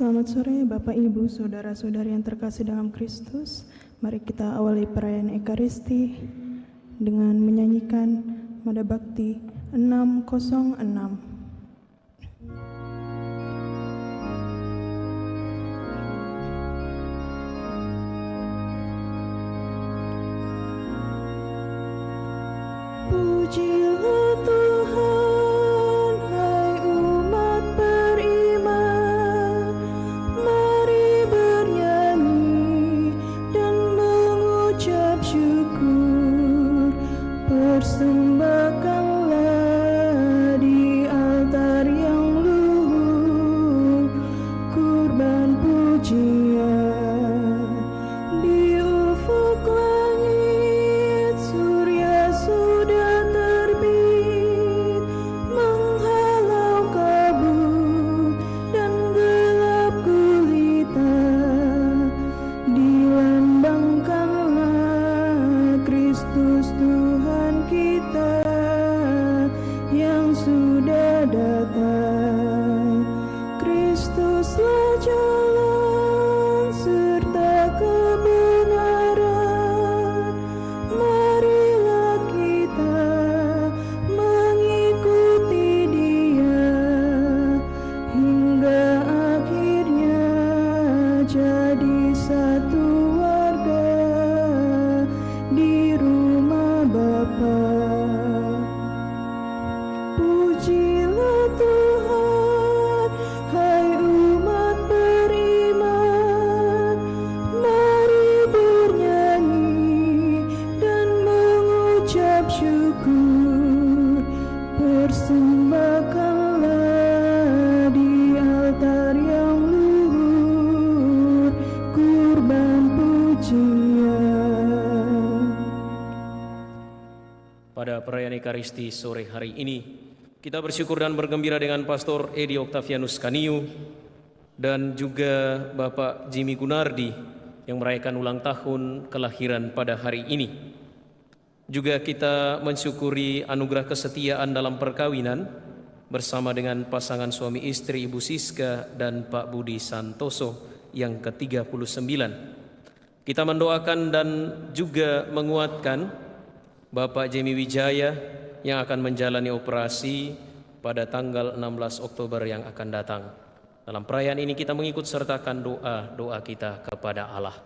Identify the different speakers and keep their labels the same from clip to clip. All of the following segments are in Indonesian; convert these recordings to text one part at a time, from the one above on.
Speaker 1: Selamat sore Bapak Ibu, Saudara-saudari yang terkasih dalam Kristus. Mari kita awali perayaan Ekaristi dengan menyanyikan Mada Bakti 606. Pujilah Tuhan, hai umat beriman, mari bernyanyi dan mengucap syukur, persembahkanlah di altar yang luhur, kurban pujian di ufuk langit, surya sudah terbit menghalau kabut dan gelap gulita, dilambangkanlah Kristus Tuhan kita yang sudah datang. Kristuslah jalan serta kebenaran, marilah kita mengikuti Dia hingga akhirnya jadi satu warga di rumah Bapa. Pujilah Tuhan, hai umat beriman, mari bernyanyi dan mengucap syukur, persembahkanlah di altar yang luhur, kurban pujian.
Speaker 2: Pada perayaan Ekaristi sore hari ini, kita bersyukur dan bergembira dengan Pastor Edi Octavianus Kaniu dan juga Bapak Jimmy Gunardi yang merayakan ulang tahun kelahiran pada hari ini. Juga kita mensyukuri anugerah kesetiaan dalam perkawinan bersama dengan pasangan suami istri Ibu Siska dan Pak Budi Santoso yang ke-39. Kita mendoakan dan juga menguatkan Bapak Jimmy Wijaya yang akan menjalani operasi pada tanggal 16 Oktober yang akan datang. Dalam perayaan ini kita mengikut sertakan doa kita kepada Allah.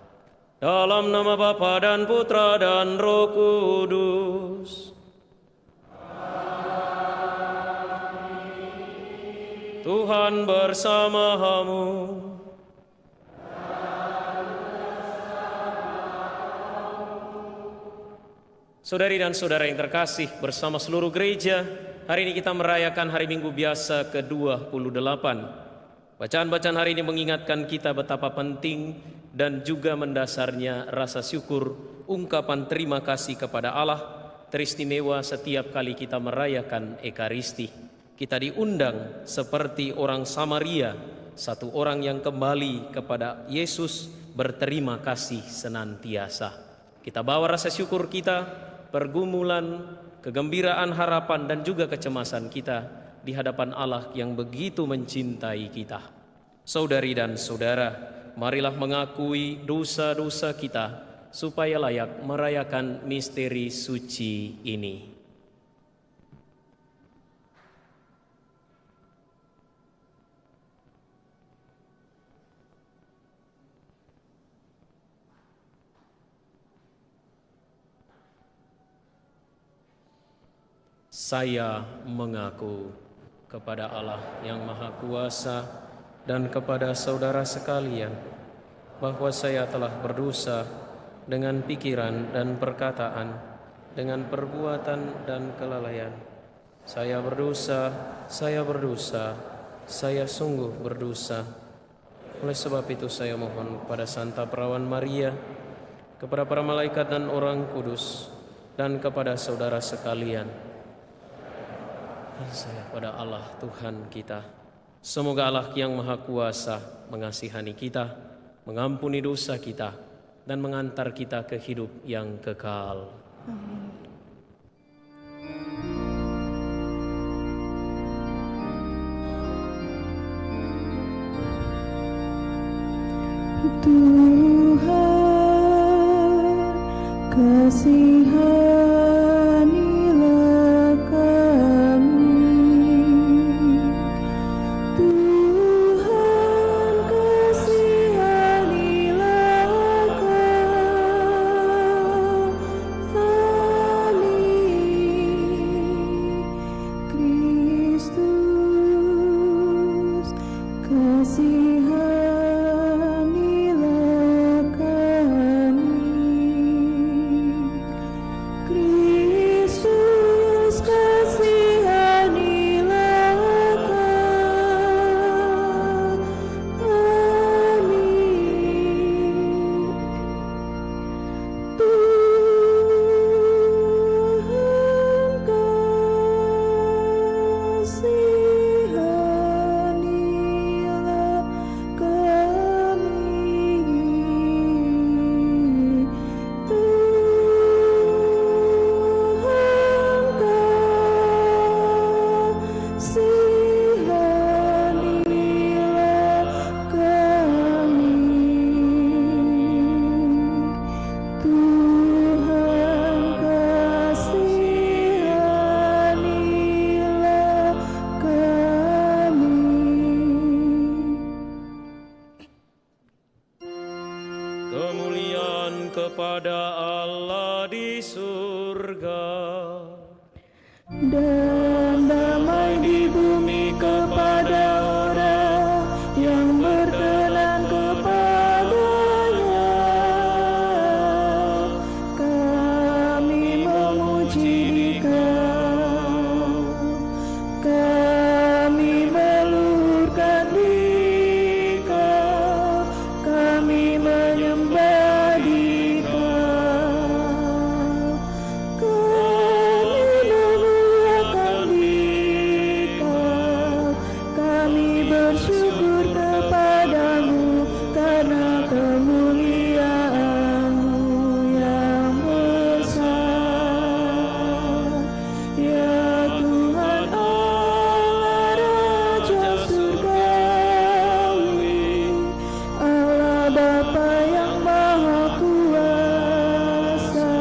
Speaker 2: Dalam nama Bapa dan Putra dan Roh Kudus. Tuhan bersamamu. Saudari dan saudara yang terkasih, bersama seluruh gereja, hari ini kita merayakan hari Minggu biasa ke-28. Bacaan-bacaan hari ini mengingatkan kita betapa penting dan juga mendasarnya rasa syukur, ungkapan terima kasih kepada Allah, teristimewa setiap kali kita merayakan Ekaristi. Kita diundang seperti orang Samaria, satu orang yang kembali kepada Yesus, berterima kasih senantiasa. Kita bawa rasa syukur kita, pergumulan, kegembiraan, harapan, dan juga kecemasan kita di hadapan Allah yang begitu mencintai kita. Saudari dan saudara, marilah mengakui dosa-dosa kita supaya layak merayakan misteri suci ini. Saya mengaku kepada Allah yang Maha Kuasa dan kepada saudara sekalian bahwa saya telah berdosa dengan pikiran dan perkataan, dengan perbuatan dan kelalaian. Saya berdosa, saya sungguh berdosa. Oleh sebab itu saya mohon kepada Santa Perawan Maria, kepada para malaikat dan orang kudus, dan kepada saudara sekalian, dan saya pada Allah Tuhan kita. Semoga Allah yang Maha Kuasa mengasihani kita, mengampuni dosa kita, dan mengantar kita ke hidup yang kekal.
Speaker 1: Amin. Tuhan, kasihanilah kami. Tuhan, kasihanilah kami. Kristus, kasihanilah kami. Kristus, kasihanilah kami. Tuhan, kasihanilah kami.
Speaker 2: Kemuliaan kepada Allah di surga
Speaker 1: Dan damai di bumi kepada orang yang berkenan kepadanya. Kami memuji Dikau, kami meluluhkan Dikau, kami menyembah Dikau, kami memuliakan Dikau, kami bersyukur kepadamu karena kemuliaan-Mu yang besar. Ya Tuhan Allah Raja Surgawi, Allah Bapa yang Maha Kuasa.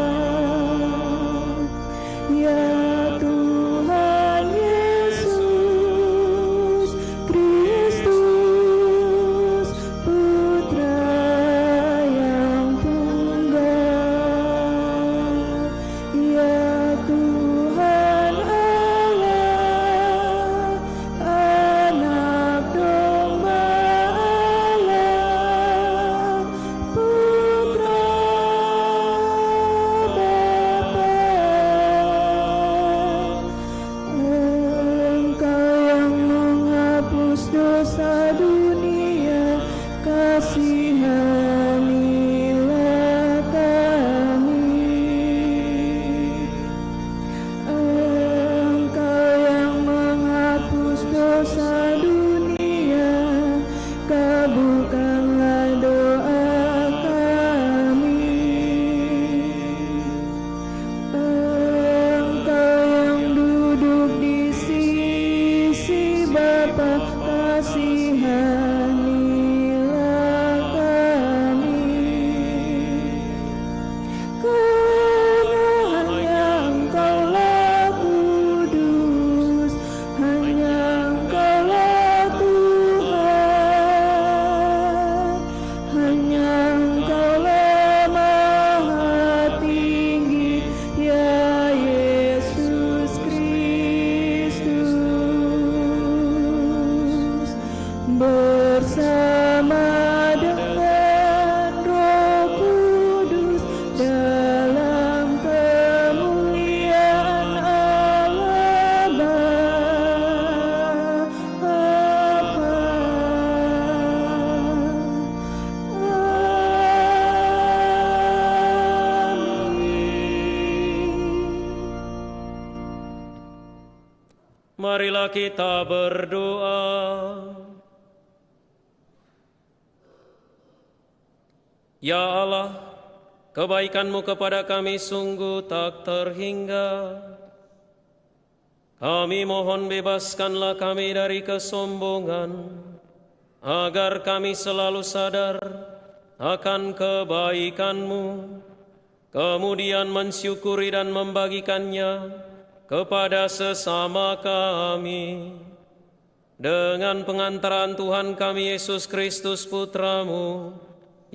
Speaker 1: Ya Tuhan Yesus Kristus, Putra yang tunggal. Ya Tuhan Allah, Anak Domba Allah, Putra Bapa. Engkau yang menghapus dosa dunia, kasihanilah kami. Engkau yang menghapus dosa dunia, kabulkanlah doa kami. Engkau yang duduk di sisi Bapa, kasihanilah kami. Karena hanya Engkaulah kudus, hanya Engkaulah Tuhan, hanya Engkaulah Maha Tinggi, ya Yesus Kristus. Bersama dengan Roh Kudus dalam kemuliaan Allah Bapa. Amin.
Speaker 2: Marilah kita berdoa. Ya Allah, kebaikan-Mu kepada kami sungguh tak terhingga. Kami mohon bebaskanlah kami dari kesombongan, agar kami selalu sadar akan kebaikan-Mu, kemudian mensyukuri dan membagikannya kepada sesama kami. Dengan pengantaran Tuhan kami Yesus Kristus Putra-Mu,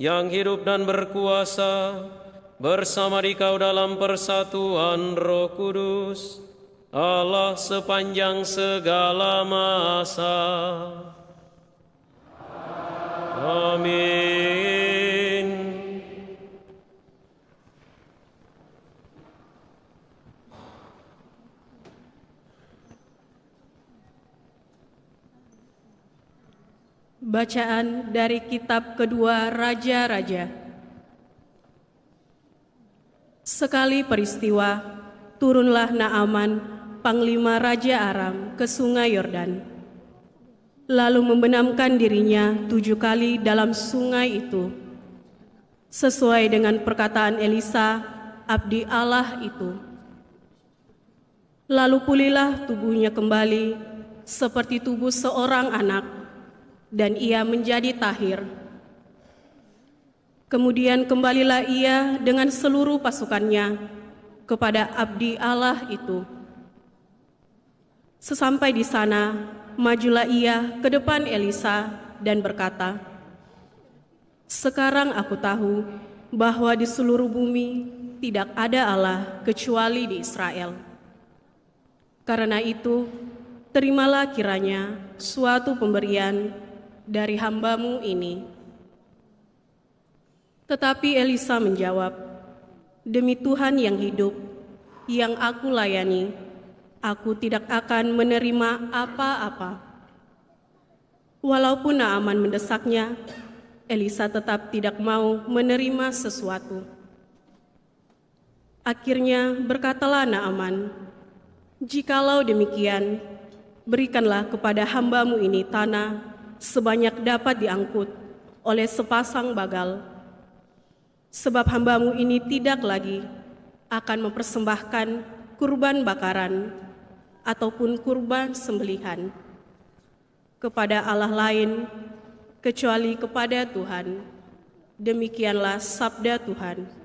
Speaker 2: yang hidup dan berkuasa bersama Dikau dalam persatuan Roh Kudus, Allah sepanjang segala masa. Amin.
Speaker 3: Bacaan dari kitab kedua Raja-Raja. Sekali peristiwa, turunlah Naaman, panglima Raja Aram, ke sungai Yordan, lalu membenamkan dirinya 7 kali dalam sungai itu, sesuai dengan perkataan Elisa, abdi Allah itu. Lalu pulihlah tubuhnya kembali seperti tubuh seorang anak, dan ia menjadi tahir. Kemudian kembalilah ia dengan seluruh pasukannya kepada abdi Allah itu. Sesampai di sana, majulah ia ke depan Elisa dan berkata, "Sekarang aku tahu bahwa di seluruh bumi tidak ada Allah kecuali di Israel. Karena itu, terimalah kiranya suatu pemberian dari hamba-Mu ini." Tetapi Elisa menjawab, "Demi Tuhan yang hidup, yang aku layani, aku tidak akan menerima apa-apa." Walaupun Naaman mendesaknya, Elisa tetap tidak mau menerima sesuatu. Akhirnya berkatalah Naaman, "Jikalau demikian, berikanlah kepada hamba-Mu ini tanah sebanyak dapat diangkut oleh sepasang bagal. Sebab hamba-Mu ini tidak lagi akan mempersembahkan kurban bakaran ataupun kurban sembelihan kepada Allah lain kecuali kepada Tuhan." Demikianlah sabda Tuhan.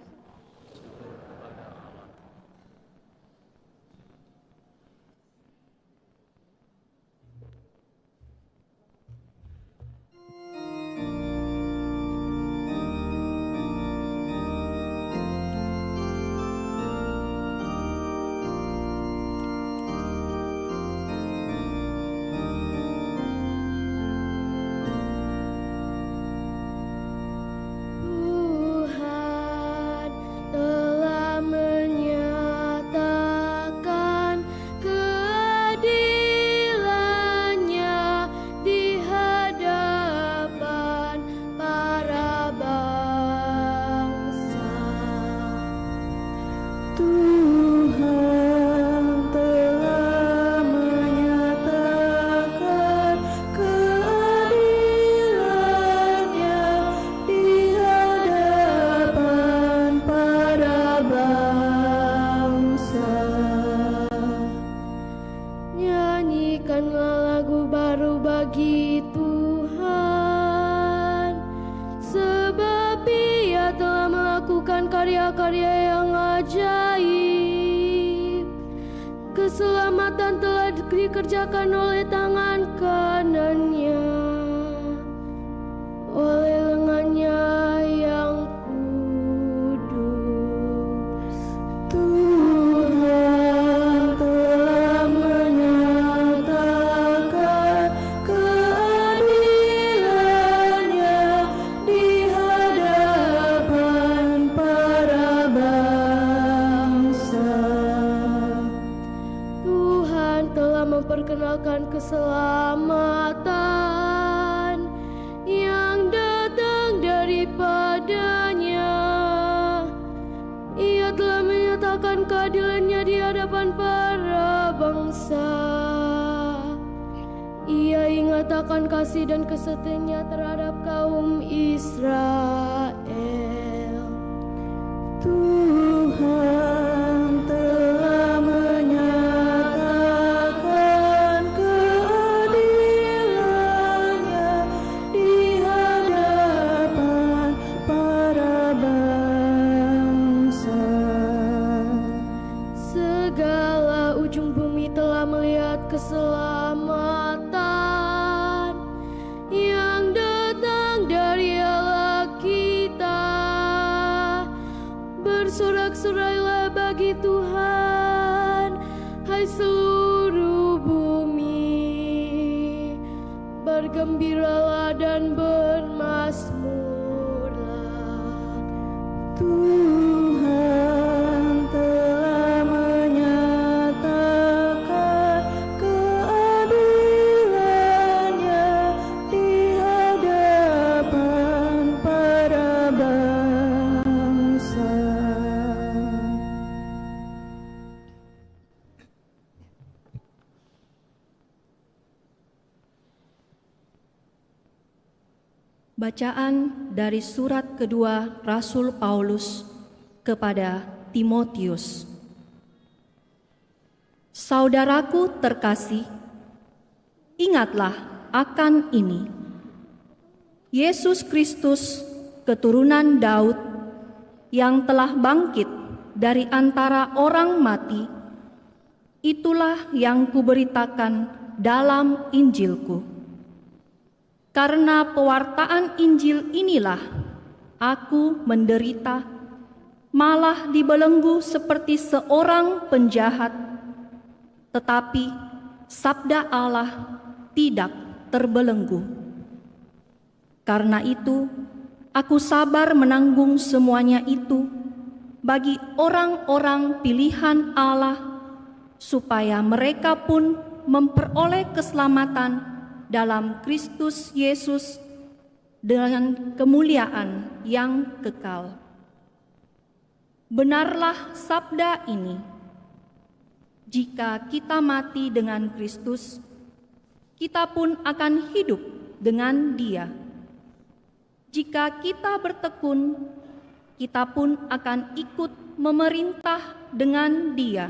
Speaker 4: karya-karya yang ajaib. Keselamatan telah dikerjakan oleh tangan kanannya, oleh lengannya yang kudus. Tuhan telah menyatakan keadilannya di hadapan para bangsa. Tuhan telah memperkenalkan keselamatan yang datang daripadanya. Ia telah menyatakan keadilannya di hadapan para bangsa. Ia ingat akan kasih dan kesetiaannya terhadap kaum Israel. Tuhan telah menyatakan keadilannya di hadapan Bersorak-sorailah bagi Tuhan, hai seluruh bumi. Bergembiralah dan bermazmurlah.
Speaker 1: Tuhan telah menyatakan keadilannya di hadapan para bangsa.
Speaker 5: Bacaan dari surat kedua Rasul Paulus kepada Timotius. Saudaraku terkasih, ingatlah akan ini. Yesus Kristus, keturunan Daud, yang telah bangkit dari antara orang mati, itulah yang kuberitakan dalam Injilku. Karena pewartaan Injil inilah aku menderita, malah dibelenggu seperti seorang penjahat. Tetapi sabda Allah tidak terbelenggu. Karena itu, aku sabar menanggung semuanya itu bagi orang-orang pilihan Allah, supaya mereka pun memperoleh keselamatan dalam Kristus Yesus dengan kemuliaan yang kekal. Benarlah sabda ini, jika kita mati dengan Kristus, kita pun akan hidup dengan Dia. Jika kita bertekun, kita pun akan ikut memerintah dengan Dia.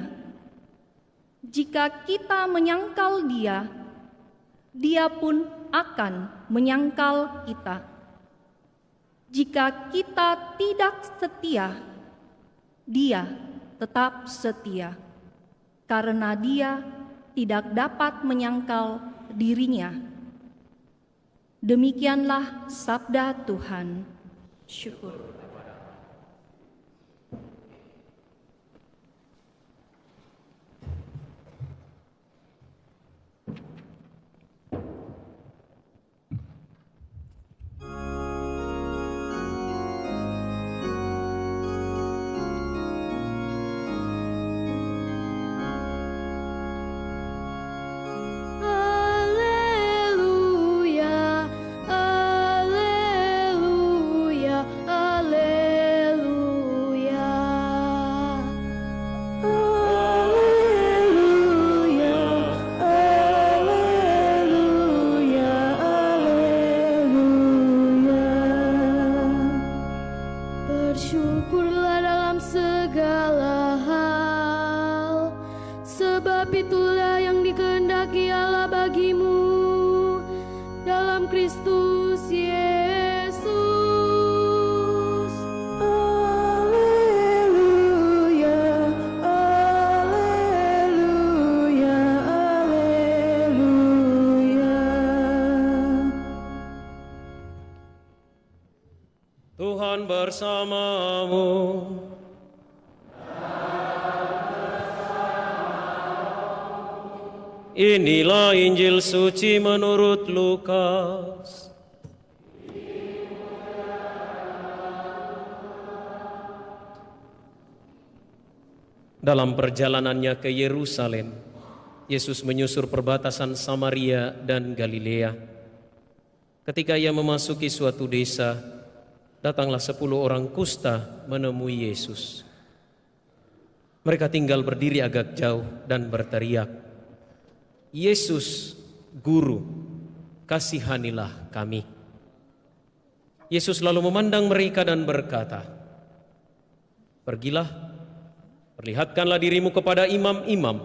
Speaker 5: Jika kita menyangkal Dia, Dia pun akan menyangkal kita. Jika kita tidak setia, Dia tetap setia, karena Dia tidak dapat menyangkal dirinya. Demikianlah sabda Tuhan. Syukur.
Speaker 4: Bersyukurlah dalam segala hal, sebab itulah yang dikehendaki Allah bagimu dalam Kristus Yesus. Alleluia, alleluia, alleluia.
Speaker 2: Tuhan bersamamu. Inilah Injil suci menurut Lukas. Dalam perjalanannya ke Yerusalem, Yesus menyusur perbatasan Samaria dan Galilea. Ketika ia memasuki suatu desa, datanglah 10 orang kusta menemui Yesus. Mereka tinggal berdiri agak jauh dan berteriak, "Yesus, Guru, kasihanilah kami." Yesus lalu memandang mereka dan berkata, "Pergilah, perlihatkanlah dirimu kepada imam-imam."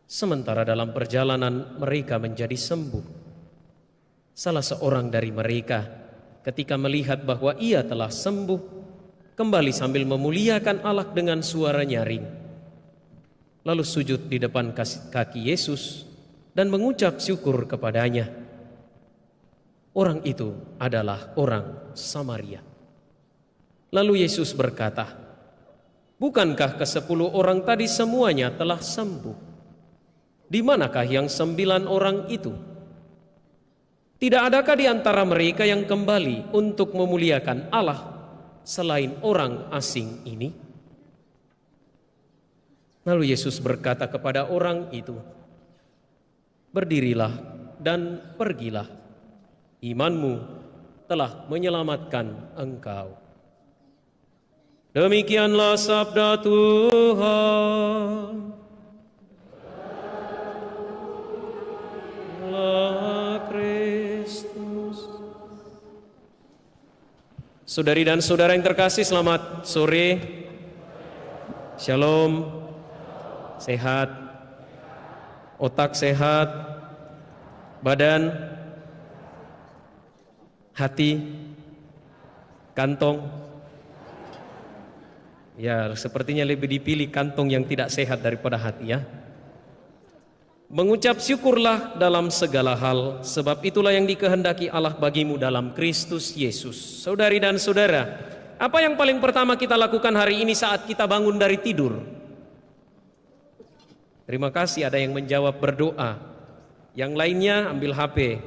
Speaker 2: Sementara dalam perjalanan mereka menjadi sembuh. Salah seorang dari mereka ketika melihat bahwa ia telah sembuh, kembali sambil memuliakan Allah dengan suara nyaring. Lalu sujud di depan kaki Yesus dan mengucap syukur kepadanya. Orang itu adalah orang Samaria. Lalu Yesus berkata, bukankah ke-10 orang tadi semuanya telah sembuh? Di manakah yang 9 orang itu? Tidak adakah di antara mereka yang kembali untuk memuliakan Allah selain orang asing ini? Lalu Yesus berkata kepada orang itu, berdirilah dan pergilah, imanmu telah menyelamatkan engkau. Demikianlah sabda Tuhan. Allah Kristus. Saudari dan saudara yang terkasih, selamat sore. Shalom. Sehat. Otak sehat. Badan, hati, kantong. Ya, sepertinya lebih dipilih kantong yang tidak sehat daripada hati ya. Mengucap syukurlah dalam segala hal, sebab itulah yang dikehendaki Allah bagimu dalam Kristus Yesus. Saudari dan saudara, apa yang paling pertama kita lakukan hari ini saat kita bangun dari tidur? Terima kasih ada yang menjawab berdoa. Yang lainnya ambil HP,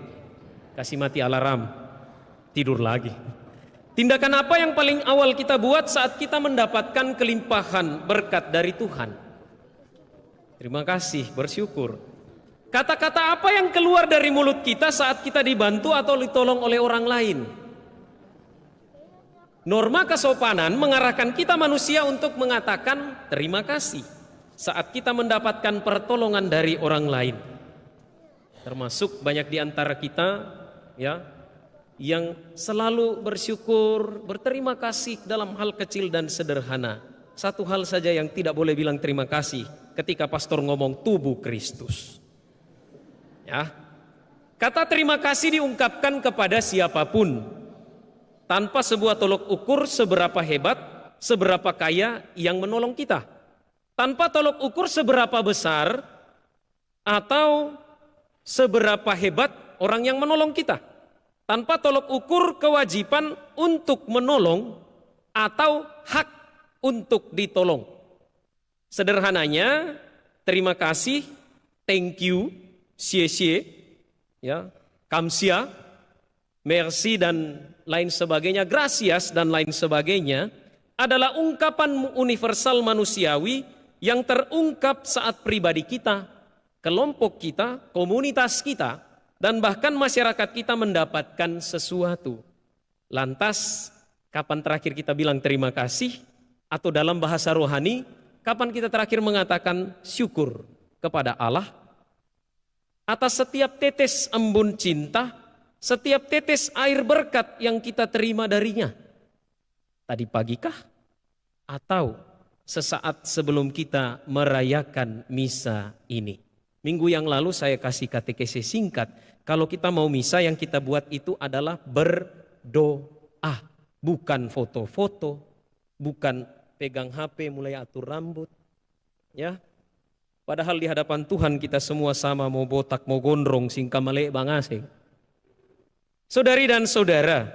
Speaker 2: kasih mati alarm, tidur lagi. Tindakan apa yang paling awal kita buat saat kita mendapatkan kelimpahan berkat dari Tuhan? Terima kasih, bersyukur. Kata-kata apa yang keluar dari mulut kita saat kita dibantu atau ditolong oleh orang lain? Norma kesopanan mengarahkan kita manusia untuk mengatakan terima kasih saat kita mendapatkan pertolongan dari orang lain. Termasuk banyak di antara kita ya, yang selalu bersyukur, berterima kasih dalam hal kecil dan sederhana. Satu hal saja yang tidak boleh bilang terima kasih ketika pastor ngomong tubuh Kristus. Ya. Kata terima kasih diungkapkan kepada siapapun tanpa sebuah tolok ukur seberapa hebat, seberapa kaya yang menolong kita. Tanpa tolok ukur seberapa besar atau seberapa hebat orang yang menolong kita. Tanpa tolok ukur kewajiban untuk menolong atau hak untuk ditolong. Sederhananya, terima kasih, thank you, xie, ya, kamsia, merci dan lain sebagainya, gracias dan lain sebagainya adalah ungkapan universal manusiawi yang terungkap saat pribadi kita, kelompok kita, komunitas kita, dan bahkan masyarakat kita mendapatkan sesuatu. Lantas, kapan terakhir kita bilang terima kasih? Atau dalam bahasa rohani, kapan kita terakhir mengatakan syukur kepada Allah? Atas setiap tetes embun cinta, setiap tetes air berkat yang kita terima darinya. Tadi pagikah? Atau sesaat sebelum kita merayakan misa ini? Minggu yang lalu saya kasih katekese singkat. Kalau kita mau misa yang kita buat itu adalah berdoa. Bukan foto-foto, bukan pegang HP mulai atur rambut. Ya. Padahal di hadapan Tuhan kita semua sama, mau botak, mau gondrong, singka melek bangaseng. Saudari dan saudara,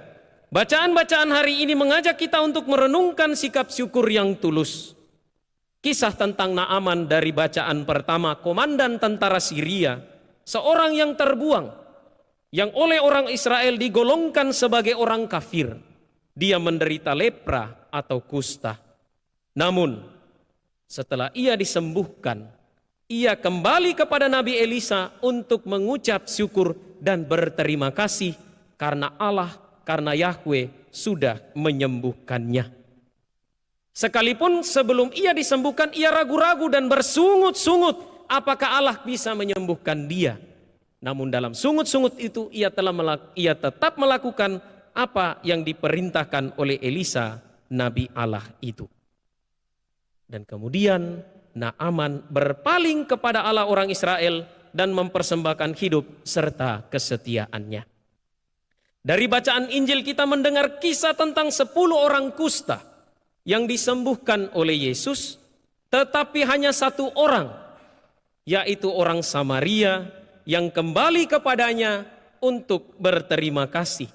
Speaker 2: bacaan-bacaan hari ini mengajak kita untuk merenungkan sikap syukur yang tulus. Kisah tentang Naaman dari bacaan pertama, komandan tentara Syria, seorang yang terbuang, yang oleh orang Israel digolongkan sebagai orang kafir. Dia menderita lepra atau kusta. Namun, setelah ia disembuhkan, ia kembali kepada Nabi Elisa untuk mengucap syukur dan berterima kasih karena Allah, karena Yahweh sudah menyembuhkannya. Sekalipun sebelum ia disembuhkan, ia ragu-ragu dan bersungut-sungut apakah Allah bisa menyembuhkan dia. Namun dalam sungut-sungut itu ia tetap melakukan apa yang diperintahkan oleh Elisa, Nabi Allah itu. Dan kemudian Naaman berpaling kepada Allah orang Israel dan mempersembahkan hidup serta kesetiaannya. Dari bacaan Injil kita mendengar kisah tentang 10 orang kusta yang disembuhkan oleh Yesus, tetapi hanya 1 orang, yaitu orang Samaria yang kembali kepadanya untuk berterima kasih.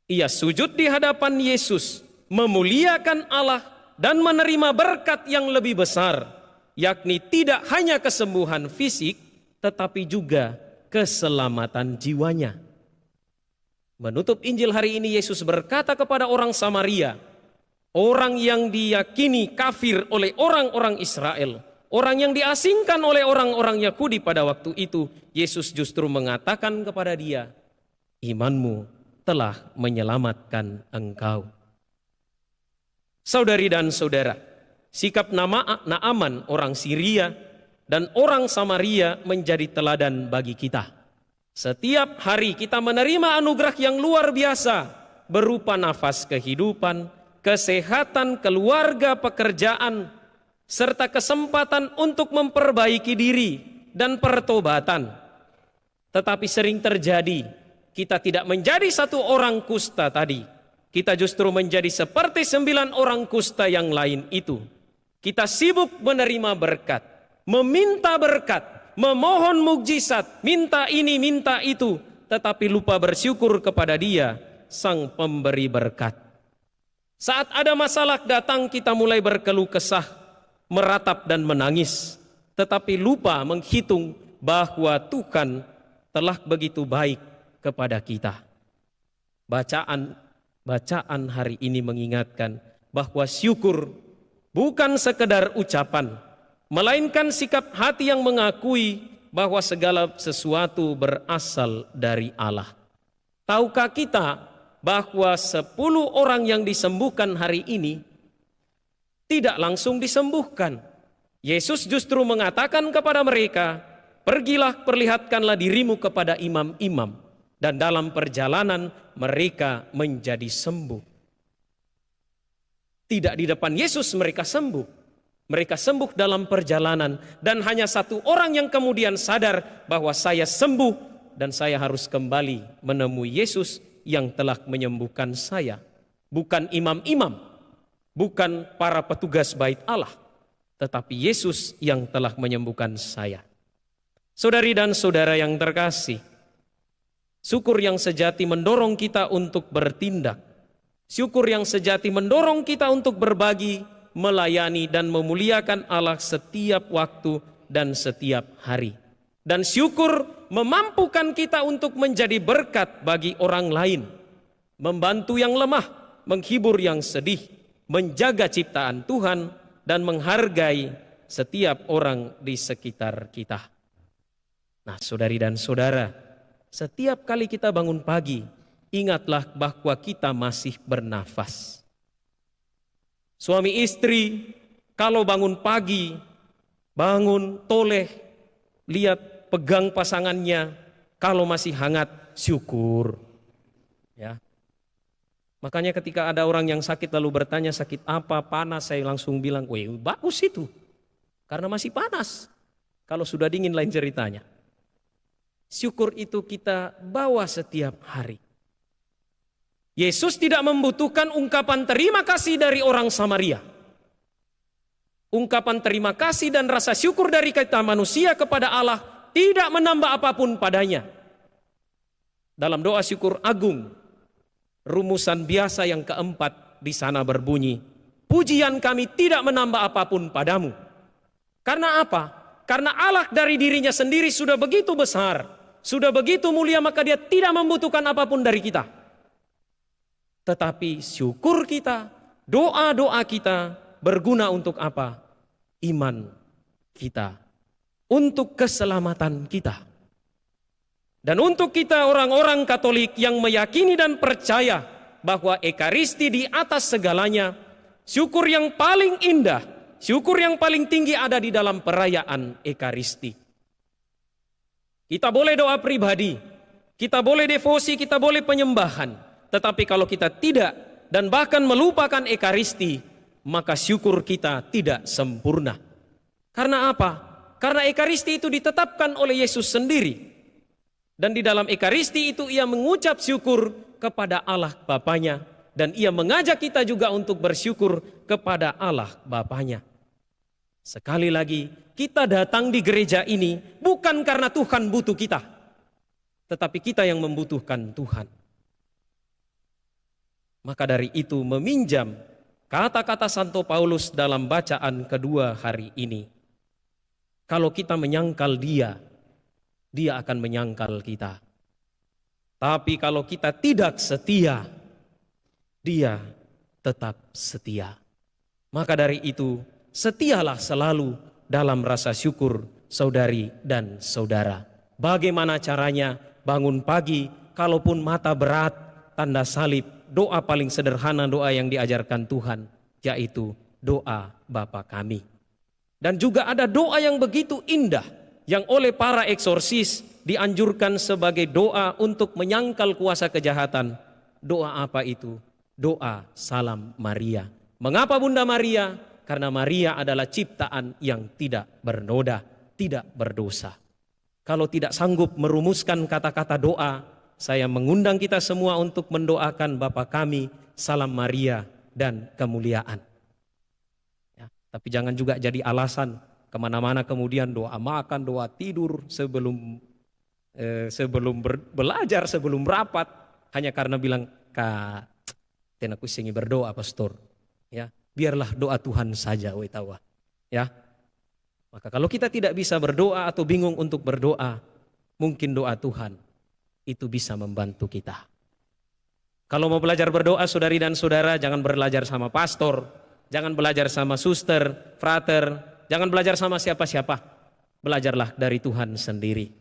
Speaker 2: Ia sujud di hadapan Yesus, memuliakan Allah, dan menerima berkat yang lebih besar, yakni tidak hanya kesembuhan fisik, tetapi juga keselamatan jiwanya. Menutup Injil hari ini, Yesus berkata kepada orang Samaria, orang yang diyakini kafir oleh orang-orang Israel, orang yang diasingkan oleh orang-orang Yahudi pada waktu itu, Yesus justru mengatakan kepada dia, imanmu telah menyelamatkan engkau. Saudari dan saudara, sikap Naaman orang Syria dan orang Samaria menjadi teladan bagi kita. Setiap hari kita menerima anugerah yang luar biasa berupa nafas kehidupan, kesehatan, keluarga, pekerjaan, serta kesempatan untuk memperbaiki diri dan pertobatan. Tetapi sering terjadi kita tidak menjadi satu orang kusta tadi. Kita justru menjadi seperti 9 orang kusta yang lain itu. Kita sibuk menerima berkat, meminta berkat, memohon mukjizat, minta ini, minta itu, tetapi lupa bersyukur kepada Dia, Sang Pemberi berkat. Saat ada masalah datang, kita mulai berkeluh kesah, meratap dan menangis, tetapi lupa menghitung bahwa Tuhan telah begitu baik kepada kita. Bacaan hari ini mengingatkan bahwa syukur bukan sekedar ucapan, melainkan sikap hati yang mengakui bahwa segala sesuatu berasal dari Allah. Tahukah kita bahwa 10 orang yang disembuhkan hari ini tidak langsung disembuhkan? Yesus justru mengatakan kepada mereka, pergilah perlihatkanlah dirimu kepada imam-imam. Dan dalam perjalanan mereka menjadi sembuh. Tidak di depan Yesus mereka sembuh. Mereka sembuh dalam perjalanan. Dan hanya 1 orang yang kemudian sadar bahwa saya sembuh dan saya harus kembali menemui Yesus yang telah menyembuhkan saya. Bukan imam-imam, bukan para petugas bait Allah, tetapi Yesus yang telah menyembuhkan saya. Saudari dan saudara yang terkasih, syukur yang sejati mendorong kita untuk bertindak. Syukur yang sejati mendorong kita untuk berbagi, melayani dan memuliakan Allah setiap waktu dan setiap hari. Dan syukur memampukan kita untuk menjadi berkat bagi orang lain, membantu yang lemah, menghibur yang sedih, menjaga ciptaan Tuhan, dan menghargai setiap orang di sekitar kita. Nah, saudari dan saudara, setiap kali kita bangun pagi, ingatlah bahwa kita masih bernafas. Suami istri, kalau bangun pagi, bangun toleh, lihat pegang pasangannya, kalau masih hangat, syukur. Ya. Makanya ketika ada orang yang sakit lalu bertanya sakit apa, panas, saya langsung bilang, weh bagus itu. Karena masih panas. Kalau sudah dingin lain ceritanya. Syukur itu kita bawa setiap hari. Yesus tidak membutuhkan ungkapan terima kasih dari orang Samaria. Ungkapan terima kasih dan rasa syukur dari kita manusia kepada Allah tidak menambah apapun padanya. Dalam doa syukur agung, rumusan biasa yang keempat di sana berbunyi, pujian kami tidak menambah apapun padamu. Karena apa? Karena Allah dari dirinya sendiri sudah begitu besar, sudah begitu mulia, maka Dia tidak membutuhkan apapun dari kita. Tetapi syukur kita, doa-doa kita berguna untuk apa? Iman kita, untuk keselamatan kita. Dan untuk kita orang-orang Katolik yang meyakini dan percaya bahwa Ekaristi di atas segalanya, syukur yang paling indah, syukur yang paling tinggi ada di dalam perayaan Ekaristi. Kita boleh doa pribadi, kita boleh devosi, kita boleh penyembahan. Tetapi kalau kita tidak dan bahkan melupakan Ekaristi, maka syukur kita tidak sempurna. Karena apa? Karena Ekaristi itu ditetapkan oleh Yesus sendiri. Dan di dalam Ekaristi itu Ia mengucap syukur kepada Allah Bapanya. Dan Ia mengajak kita juga untuk bersyukur kepada Allah Bapanya. Sekali lagi, kita datang di gereja ini bukan karena Tuhan butuh kita, tetapi kita yang membutuhkan Tuhan. Maka dari itu meminjam Kata-kata Santo Paulus dalam bacaan kedua hari ini, kalau kita menyangkal dia, dia akan menyangkal kita. Tapi kalau kita tidak setia, dia tetap setia. Maka dari itu, setialah selalu dalam rasa syukur, saudari dan saudara. Bagaimana caranya? Bangun pagi, kalaupun mata berat, tanda salib, doa paling sederhana, doa yang diajarkan Tuhan, yaitu doa Bapa kami. Dan juga ada doa yang begitu indah, yang oleh para eksorsis dianjurkan sebagai doa untuk menyangkal kuasa kejahatan. Doa apa itu? Doa Salam Maria. Mengapa Bunda Maria? Karena Maria adalah ciptaan yang tidak bernoda, tidak berdosa. Kalau tidak sanggup merumuskan kata-kata doa, saya mengundang kita semua untuk mendoakan Bapa kami, Salam Maria dan kemuliaan. Ya, tapi jangan juga jadi alasan kemana-mana kemudian doa makan, doa tidur sebelum belajar, sebelum rapat, hanya karena bilang, "Kak, tenaku singi berdoa, pastor." Ya, biarlah doa Tuhan saja, wetawa. Ya. Maka kalau kita tidak bisa berdoa atau bingung untuk berdoa, mungkin doa Tuhan itu bisa membantu kita. Kalau mau belajar berdoa, saudari dan saudara, jangan belajar sama pastor, jangan belajar sama suster, frater, jangan belajar sama siapa-siapa. Belajarlah dari Tuhan sendiri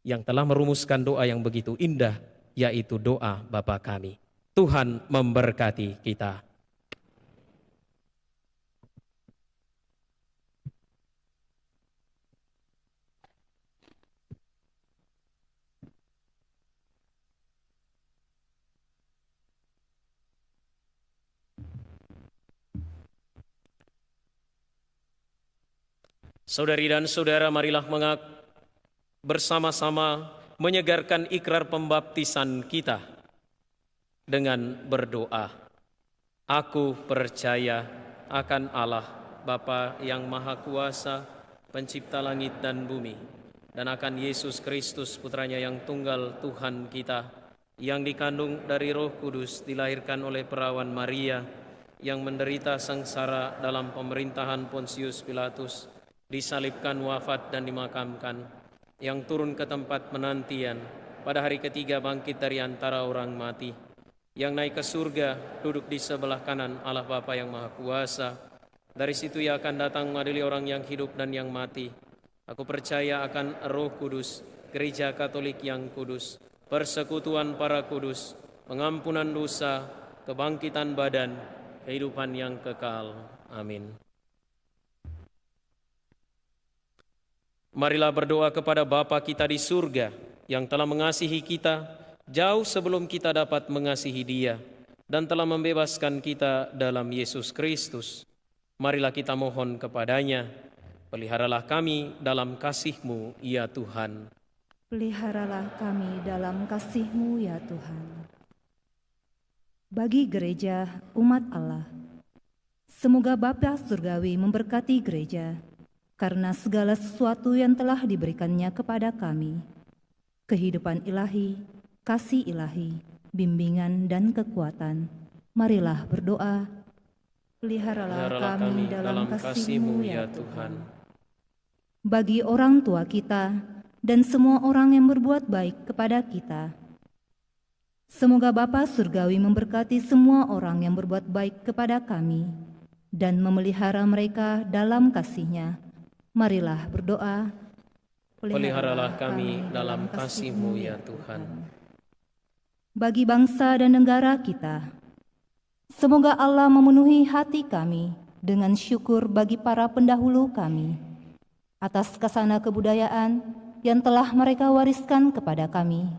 Speaker 2: yang telah merumuskan doa yang begitu indah, yaitu doa Bapa kami. Tuhan memberkati kita. Saudari dan saudara, marilah bersama-sama menyegarkan ikrar pembaptisan kita dengan berdoa. Aku percaya akan Allah, Bapa yang Maha Kuasa, pencipta langit dan bumi, dan akan Yesus Kristus, putranya yang tunggal Tuhan kita, yang dikandung dari Roh Kudus, dilahirkan oleh perawan Maria, yang menderita sengsara dalam pemerintahan Pontius Pilatus, disalibkan, wafat dan dimakamkan, yang turun ke tempat penantian, pada hari ketiga bangkit dari antara orang mati, yang naik ke surga, duduk di sebelah kanan Allah Bapa yang Maha Kuasa. Dari situ ia akan datang mengadili orang yang hidup dan yang mati. Aku percaya akan Roh Kudus, Gereja Katolik yang kudus, persekutuan para kudus, pengampunan dosa, kebangkitan badan, kehidupan yang kekal. Amin. Marilah berdoa kepada Bapa kita di surga yang telah mengasihi kita jauh sebelum kita dapat mengasihi Dia dan telah membebaskan kita dalam Yesus Kristus. Marilah kita mohon kepadanya, peliharalah kami dalam kasih-Mu, ya Tuhan.
Speaker 5: Peliharalah kami dalam kasih-Mu, ya Tuhan. Bagi gereja umat Allah, semoga Bapa Surgawi memberkati gereja, karena segala sesuatu yang telah diberikannya kepada kami, kehidupan ilahi, kasih ilahi, bimbingan dan kekuatan. Marilah berdoa. Peliharalah kami dalam kasih-Mu, ya Tuhan. Bagi orang tua kita dan semua orang yang berbuat baik kepada kita, semoga Bapa Surgawi memberkati semua orang yang berbuat baik kepada kami dan memelihara mereka dalam kasih-Nya. Marilah berdoa.
Speaker 2: Peliharalah kami dalam kasih-Mu, ya Tuhan.
Speaker 5: Bagi bangsa dan negara kita, semoga Allah memenuhi hati kami dengan syukur bagi para pendahulu kami atas kasana kebudayaan yang telah mereka wariskan kepada kami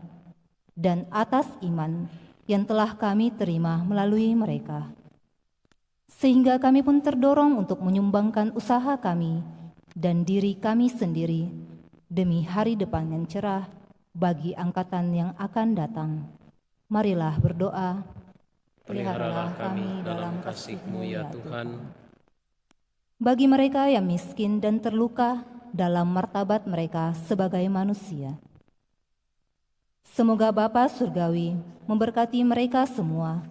Speaker 5: dan atas iman yang telah kami terima melalui mereka. Sehingga kami pun terdorong untuk menyumbangkan usaha kami dan diri kami sendiri demi hari depan yang cerah bagi angkatan yang akan datang. Marilah berdoa.
Speaker 2: Peliharalah kami dalam kasih-Mu, ya Tuhan.
Speaker 5: Bagi mereka yang miskin dan terluka dalam martabat mereka sebagai manusia, semoga Bapa Surgawi memberkati mereka semua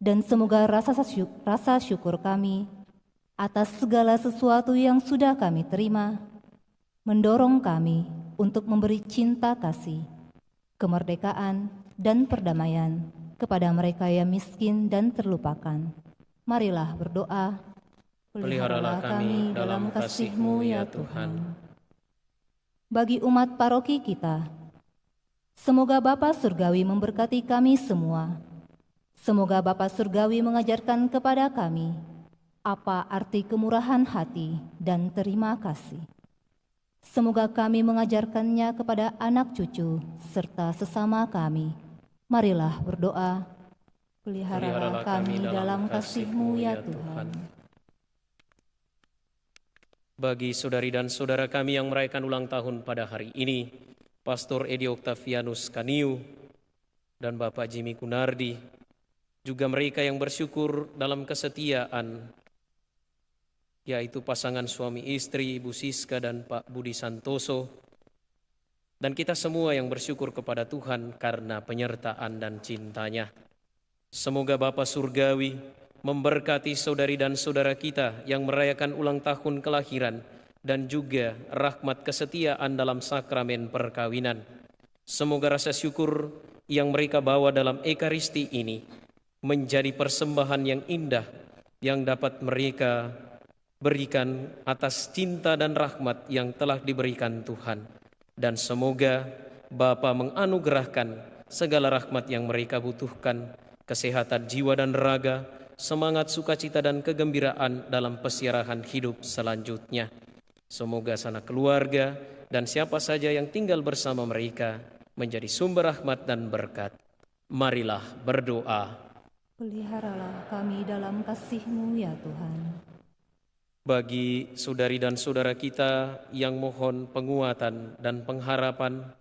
Speaker 5: Dan semoga rasa syukur kami atas segala sesuatu yang sudah kami terima, mendorong kami untuk memberi cinta kasih, kemerdekaan, dan perdamaian kepada mereka yang miskin dan terlupakan. Marilah berdoa.
Speaker 2: Peliharalah kami dalam kasih-Mu ya Tuhan.
Speaker 5: Bagi umat paroki kita, semoga Bapa Surgawi memberkati kami semua. Semoga Bapa Surgawi mengajarkan kepada kami apa arti kemurahan hati dan terima kasih. Semoga kami mengajarkannya kepada anak cucu serta sesama kami. Marilah berdoa. Peliharalah kami dalam kasih-Mu ya Tuhan.
Speaker 2: Bagi saudari dan saudara kami yang merayakan ulang tahun pada hari ini, Pastor Edi Octavianus Kaniu dan Bapak Jimmy Kunardi, juga mereka yang bersyukur dalam kesetiaan, yaitu pasangan suami istri Ibu Siska dan Pak Budi Santoso, dan kita semua yang bersyukur kepada Tuhan karena penyertaan dan cintanya. Semoga Bapa Surgawi memberkati saudari dan saudara kita yang merayakan ulang tahun kelahiran dan juga rahmat kesetiaan dalam sakramen perkawinan. Semoga rasa syukur yang mereka bawa dalam Ekaristi ini menjadi persembahan yang indah yang dapat mereka berikan atas cinta dan rahmat yang telah diberikan Tuhan. Dan semoga Bapa menganugerahkan segala rahmat yang mereka butuhkan, kesehatan jiwa dan raga, semangat sukacita dan kegembiraan dalam pesiarahan hidup selanjutnya. Semoga sanak keluarga dan siapa saja yang tinggal bersama mereka menjadi sumber rahmat dan berkat. Marilah berdoa.
Speaker 5: Peliharalah kami dalam kasih-Mu ya Tuhan.
Speaker 2: Bagi saudari dan saudara kita yang mohon penguatan dan pengharapan,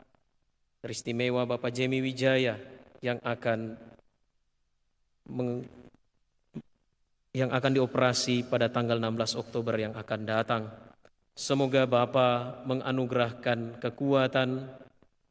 Speaker 2: teristimewa Bapak Jemi Wijaya yang akan dioperasi pada tanggal 16 Oktober yang akan datang. Semoga Bapa menganugerahkan kekuatan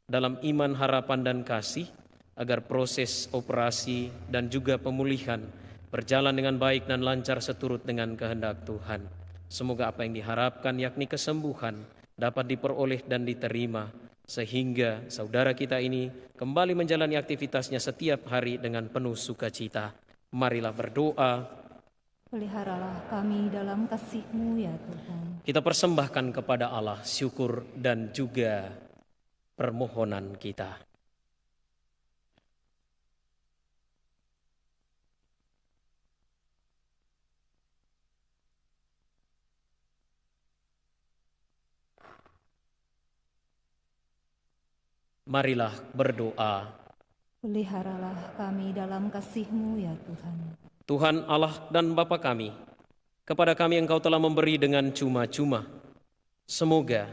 Speaker 2: dalam iman, harapan, dan kasih, agar proses operasi dan juga pemulihan berjalan dengan baik dan lancar seturut dengan kehendak Tuhan. Semoga apa yang diharapkan, yakni kesembuhan, dapat diperoleh dan diterima, sehingga saudara kita ini kembali menjalani aktivitasnya setiap hari dengan penuh sukacita. Marilah berdoa.
Speaker 5: Peliharalah kami dalam kasih-Mu ya Tuhan.
Speaker 2: Kita persembahkan kepada Allah syukur dan juga permohonan kita. Marilah berdoa.
Speaker 5: Peliharalah kami dalam kasih-Mu ya Tuhan.
Speaker 2: Tuhan Allah dan Bapa kami, kepada kami Engkau telah memberi dengan cuma-cuma. Semoga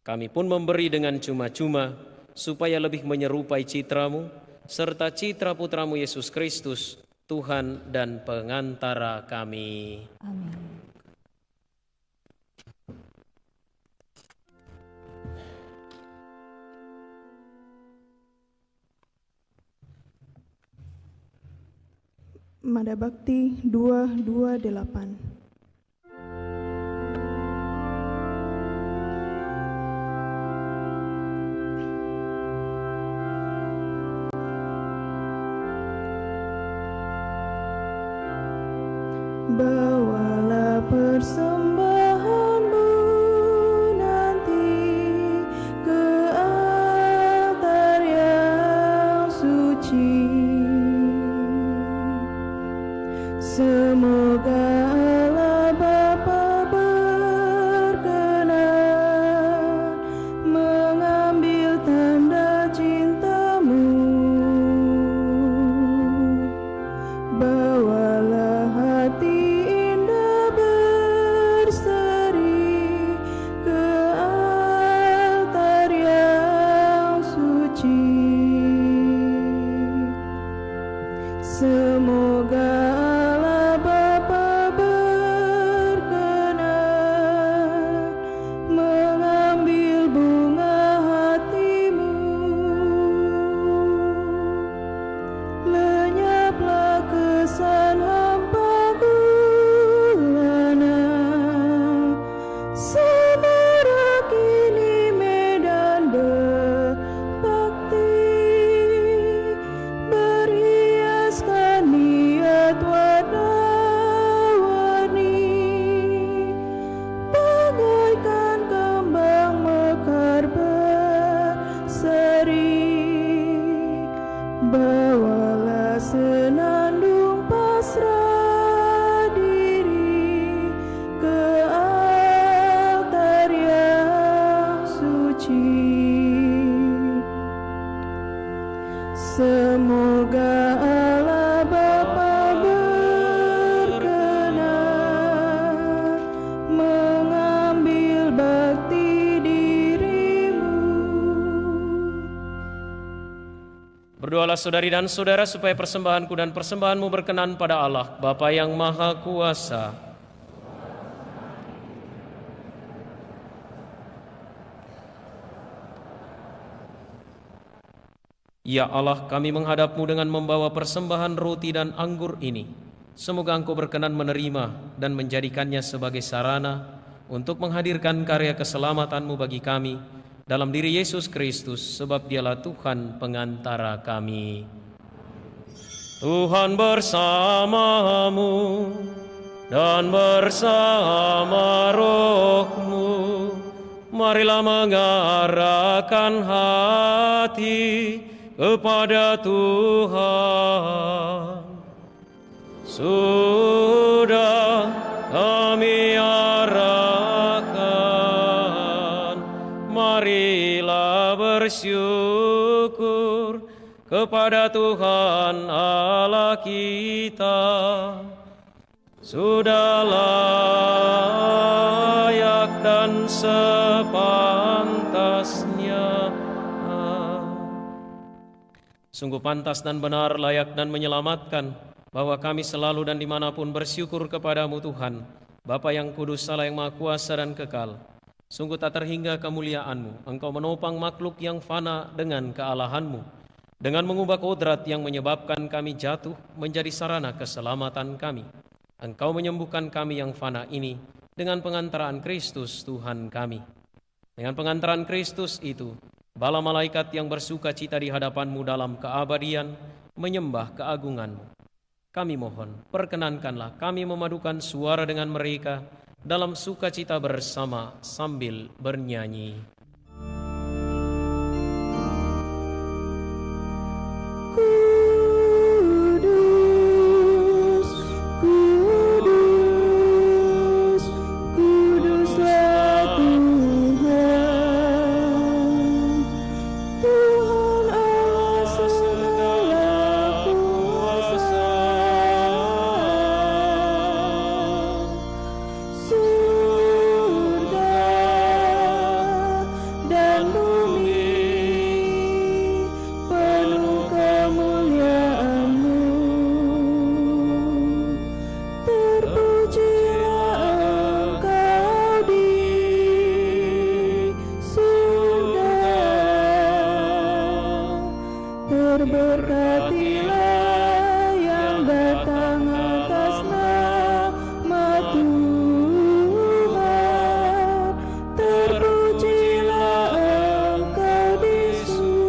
Speaker 2: kami pun memberi dengan cuma-cuma, supaya lebih menyerupai citra-Mu, serta citra Putra-Mu Yesus Kristus, Tuhan dan pengantara kami.
Speaker 5: Amin.
Speaker 1: Mada Bakti 228. Bawalah persembahanmu nanti ke altar yang suci. Semoga Allah Bapa berkenan mengambil tanda cinta-Mu. Bawalah hati
Speaker 2: Berdoalah saudari dan saudara supaya persembahanku dan persembahanmu berkenan pada Allah, Bapa yang Maha Kuasa. Ya Allah, kami menghadap-Mu dengan membawa persembahan roti dan anggur ini. Semoga Engkau berkenan menerima dan menjadikannya sebagai sarana untuk menghadirkan karya keselamatan-Mu bagi kami dalam diri Yesus Kristus, sebab Dialah Tuhan pengantara kami. Tuhan bersamamu dan bersama roh-Mu. Marilah mengarahkan hati kepada Tuhan. Sudah kami arahkan, marilah bersyukur kepada Tuhan Allah kita. Sudah layak dan sepantasnya. Sungguh pantas dan benar, layak dan menyelamatkan, bahwa kami selalu dan dimanapun bersyukur kepadamu Tuhan, Bapa yang kudus, Allah yang Maha Kuasa dan kekal. Sungguh tak terhingga kemuliaan-Mu. Engkau menopang makhluk yang fana dengan kealahan-Mu, dengan mengubah kodrat yang menyebabkan kami jatuh menjadi sarana keselamatan kami. Engkau menyembuhkan kami yang fana ini dengan pengantaraan Kristus Tuhan kami. Dengan pengantaran Kristus itu, bala malaikat yang bersuka cita di hadapan-Mu dalam keabadian menyembah keagungan-Mu. Kami mohon, perkenankanlah kami memadukan suara dengan mereka dalam sukacita bersama sambil bernyanyi.
Speaker 1: Kudus, kudus, kuduslah Tuhan, Tuhan Allah segala kuasa. Surga dan bumi penuh kemuliaan-Mu. Terpujilah Engkau di surga, terberkatilah yang datang atas nama Tuhan. Terpujilah Engkau di surga.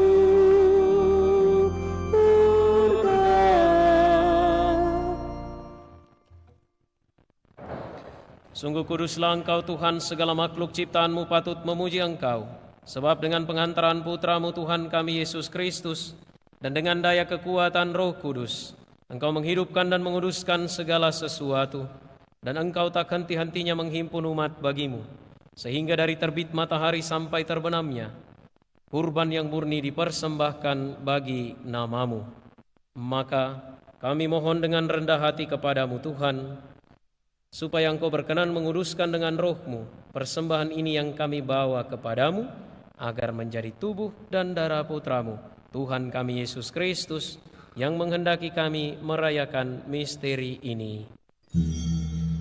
Speaker 2: Sungguh kuduslah Engkau Tuhan, segala makhluk ciptaan-Mu patut memuji Engkau. Sebab dengan pengantaran Putra-Mu Tuhan kami Yesus Kristus, dan dengan daya kekuatan Roh Kudus, Engkau menghidupkan dan menguduskan segala sesuatu, dan Engkau tak henti-hentinya menghimpun umat bagi-Mu, sehingga dari terbit matahari sampai terbenamnya, kurban yang murni dipersembahkan bagi nama-Mu. Maka kami mohon dengan rendah hati kepadamu Tuhan, supaya Engkau berkenan menguduskan dengan Roh-Mu persembahan ini yang kami bawa kepadamu, agar menjadi tubuh dan darah Putra-Mu, Tuhan kami Yesus Kristus, yang menghendaki kami merayakan misteri ini.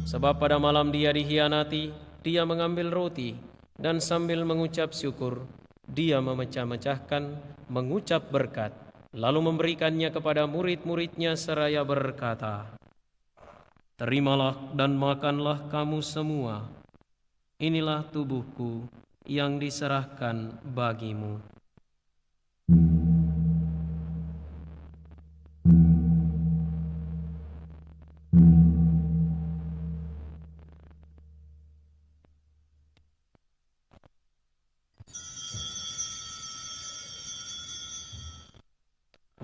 Speaker 2: Sebab pada malam Dia dikhianati, Dia mengambil roti, dan sambil mengucap syukur, Dia memecah-mecahkan, mengucap berkat, lalu memberikannya kepada murid-murid-Nya seraya berkata, "Terimalah dan makanlah kamu semua. Inilah tubuhku yang diserahkan bagimu."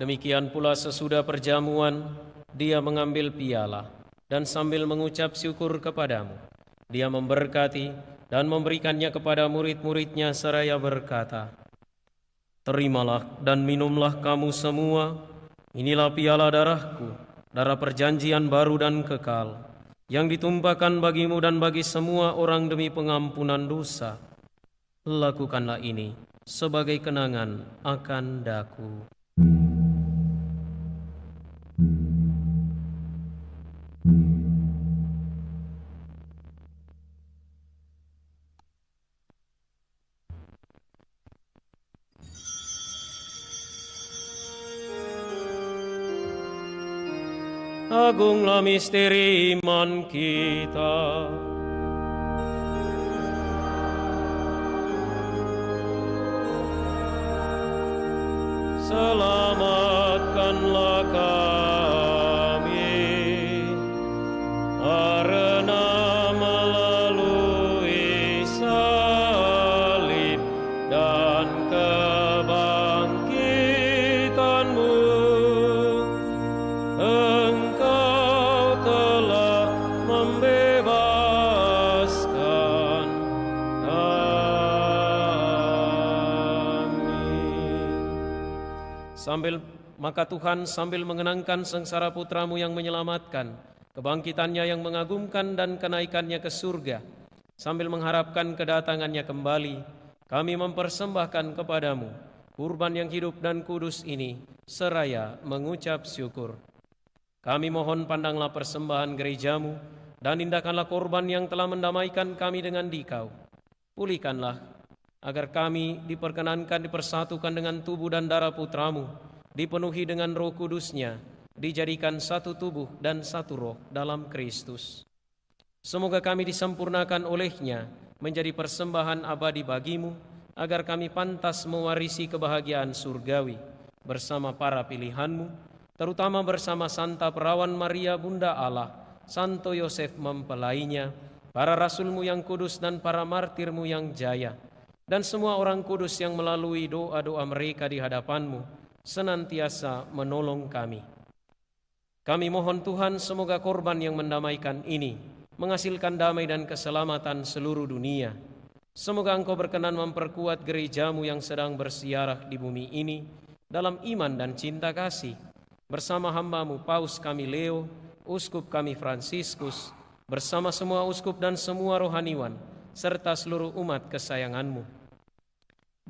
Speaker 2: Demikian pula sesudah perjamuan, Dia mengambil piala, dan sambil mengucap syukur kepadamu, Dia memberkati dan memberikannya kepada murid-murid-Nya seraya berkata, "Terimalah dan minumlah kamu semua, inilah piala darah-Ku, darah perjanjian baru dan kekal, yang ditumpahkan bagimu dan bagi semua orang demi pengampunan dosa. Lakukanlah ini sebagai kenangan akan Daku." Agunglah misteri iman kita. Selamatkanlah kami, karena melalui salib dan kebangkitan-Mu, Engkau telah membebaskan kami. Maka Tuhan sambil mengenangkan sengsara putra-Mu yang menyelamatkan, kebangkitannya yang mengagumkan dan kenaikannya ke surga, sambil mengharapkan kedatangannya kembali, kami mempersembahkan kepadamu kurban yang hidup dan kudus ini, seraya mengucap syukur. Kami mohon pandanglah persembahan gereja-Mu, dan indahkanlah korban yang telah mendamaikan kami dengan Dikau. Pulihkanlah, agar kami diperkenankan dipersatukan dengan tubuh dan darah putra-Mu, dipenuhi dengan Roh Kudus-Nya, dijadikan satu tubuh dan satu roh dalam Kristus. Semoga kami disempurnakan oleh-Nya menjadi persembahan abadi bagi-Mu, agar kami pantas mewarisi kebahagiaan surgawi bersama para pilihan-Mu, terutama bersama Santa Perawan Maria Bunda Allah, Santo Yosef mempelainya, para rasul-Mu yang kudus dan para martir-Mu yang jaya, dan semua orang kudus yang melalui doa-doa mereka di hadapan-Mu senantiasa menolong kami. Kami mohon Tuhan, semoga korban yang mendamaikan ini menghasilkan damai dan keselamatan seluruh dunia. Semoga Engkau berkenan memperkuat gereja-Mu yang sedang bersiarah di bumi ini dalam iman dan cinta kasih, bersama hamba-Mu Paus kami Leo, Uskup kami Fransiskus, bersama semua uskup dan semua rohaniwan, serta seluruh umat kesayangan-Mu.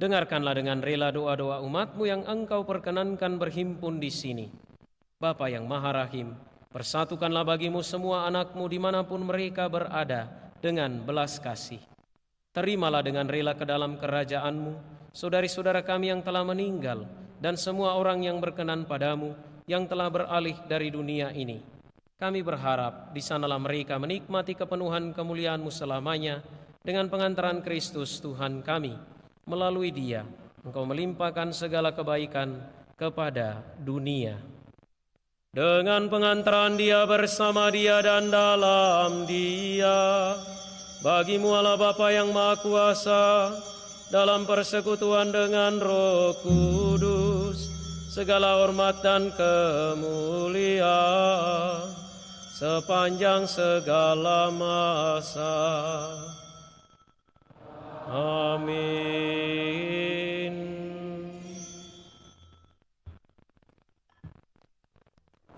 Speaker 2: Dengarkanlah dengan rela doa-doa umat-Mu yang Engkau perkenankan berhimpun di sini. Bapa yang Maha Rahim, persatukanlah bagi-Mu semua anak-Mu dimanapun mereka berada dengan belas kasih. Terimalah dengan rela ke dalam kerajaan-Mu saudari-saudara kami yang telah meninggal dan semua orang yang berkenan pada-Mu yang telah beralih dari dunia ini. Kami berharap di sanalah mereka menikmati kepenuhan kemuliaan-Mu selamanya dengan pengantaran Kristus Tuhan kami. Melalui Dia, Engkau melimpahkan segala kebaikan kepada dunia. Dengan pengantaran Dia, bersama Dia, dan dalam Dia, bagi-Mu Allah Bapa yang Maha Kuasa, dalam persekutuan dengan Roh Kudus, segala hormat dan kemuliaan sepanjang segala masa. Amin.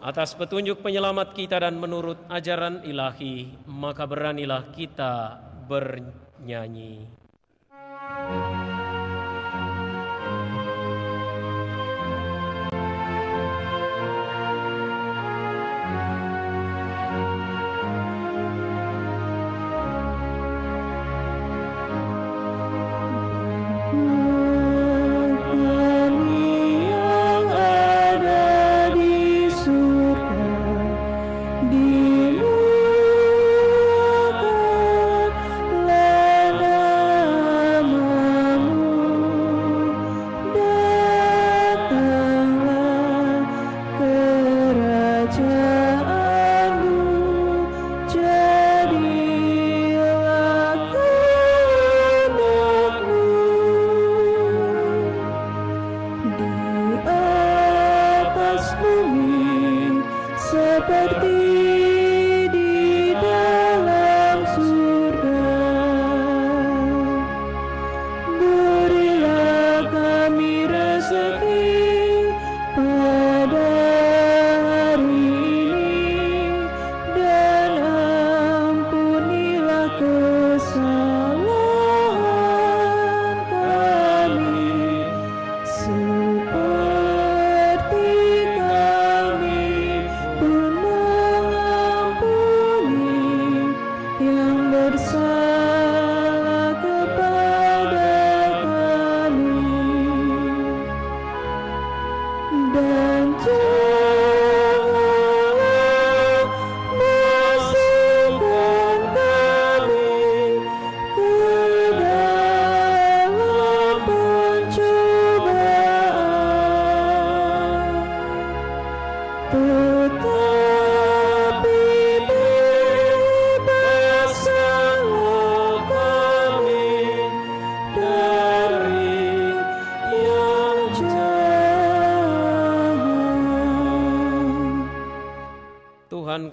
Speaker 2: Atas petunjuk penyelamat kita dan menurut ajaran ilahi, maka beranilah kita bernyanyi.
Speaker 4: Dan janganlah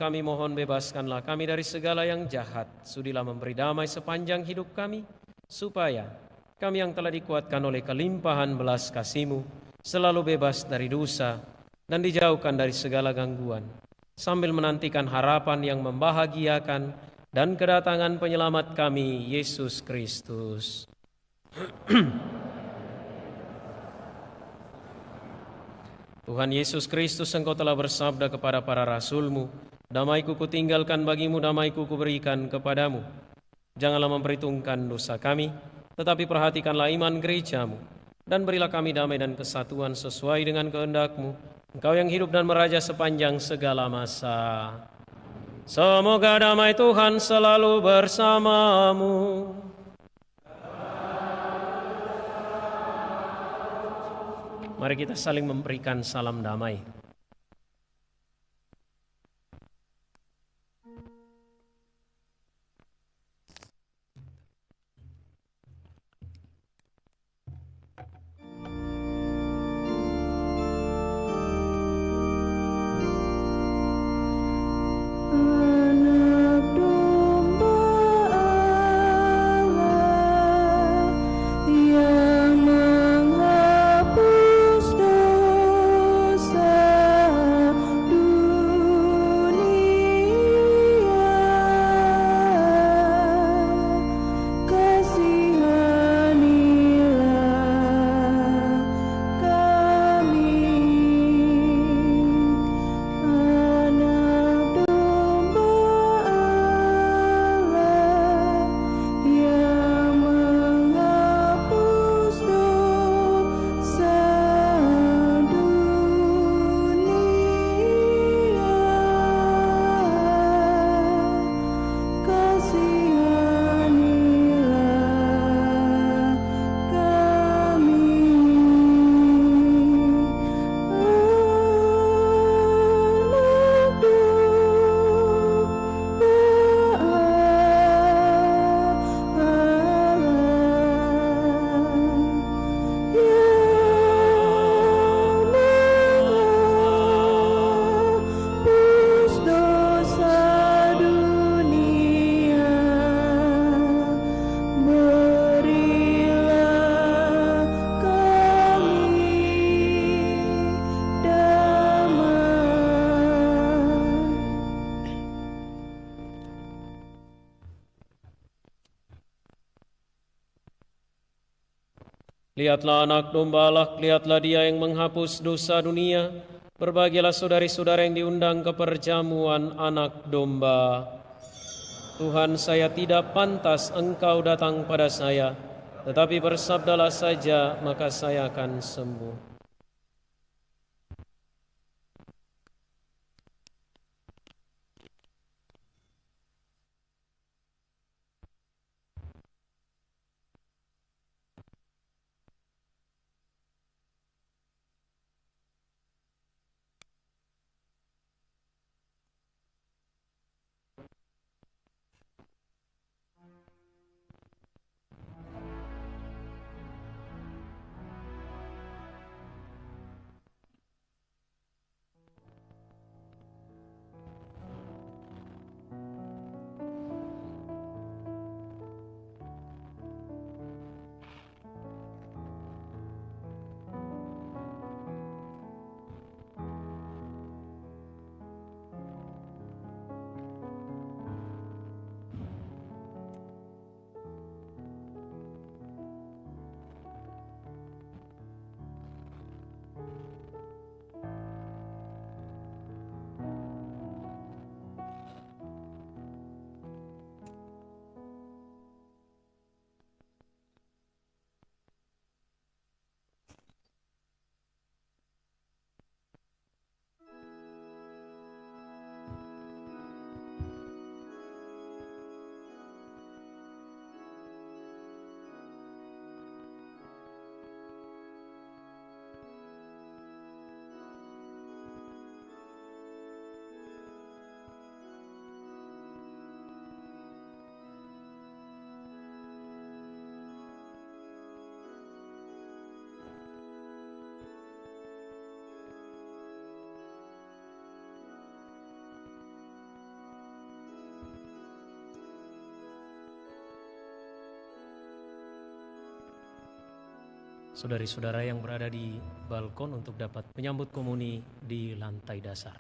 Speaker 2: kami mohon bebaskanlah kami dari segala yang jahat. Sudilah memberi damai sepanjang hidup kami, supaya kami yang telah dikuatkan oleh kelimpahan belas kasih-Mu selalu bebas dari dosa dan dijauhkan dari segala gangguan, sambil menantikan harapan yang membahagiakan dan kedatangan penyelamat kami, Yesus Kristus. Tuhan Yesus Kristus, Engkau telah bersabda kepada para rasul-Mu, damai-Ku kutinggalkan bagimu, damai-Ku kuberikan kepadamu. Janganlah memperhitungkan dosa kami, tetapi perhatikanlah iman gereja-Mu, dan berilah kami damai dan kesatuan sesuai dengan kehendak-Mu, Engkau yang hidup dan meraja sepanjang segala masa. Semoga damai Tuhan selalu bersamamu. Mari kita saling memberikan salam damai. Lihatlah anak domba Allah, lihatlah Dia yang menghapus dosa dunia. Berbahagialah saudari-saudara yang diundang ke perjamuan anak domba. Tuhan, saya tidak pantas Engkau datang pada saya, tetapi bersabdalah saja, maka saya akan sembuh. saudari-saudara yang berada di balkon untuk dapat menyambut komuni di lantai dasar.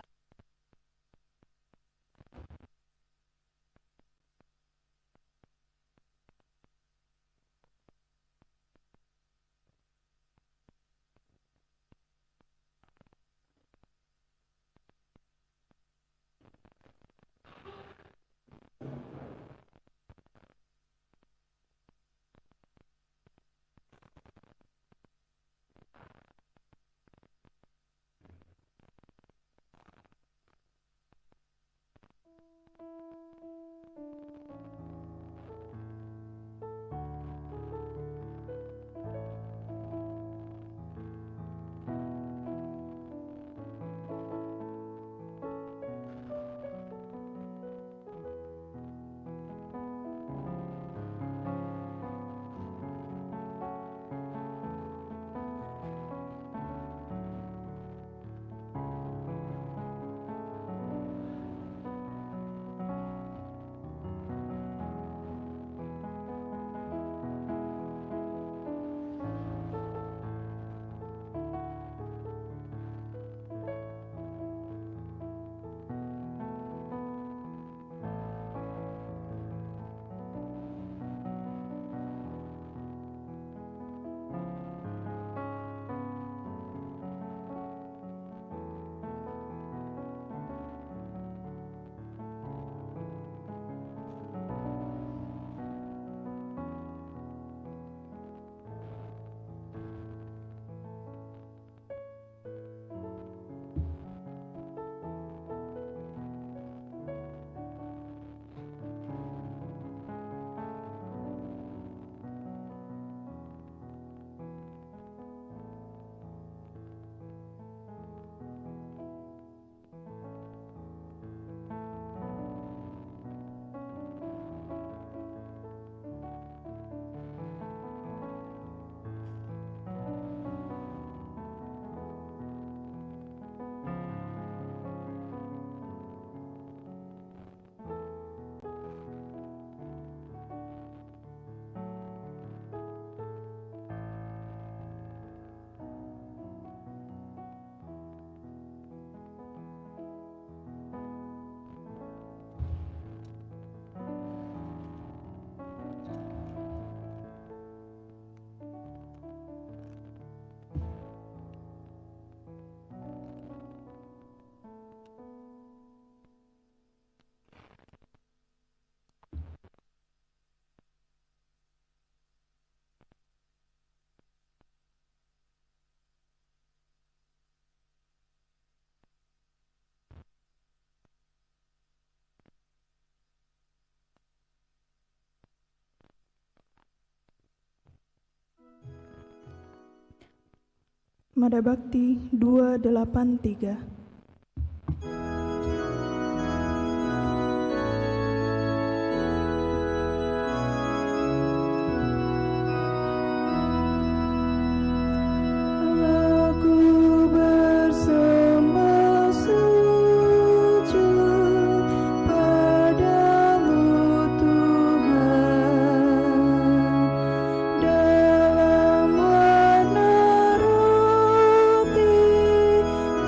Speaker 1: Mada Bakti 283.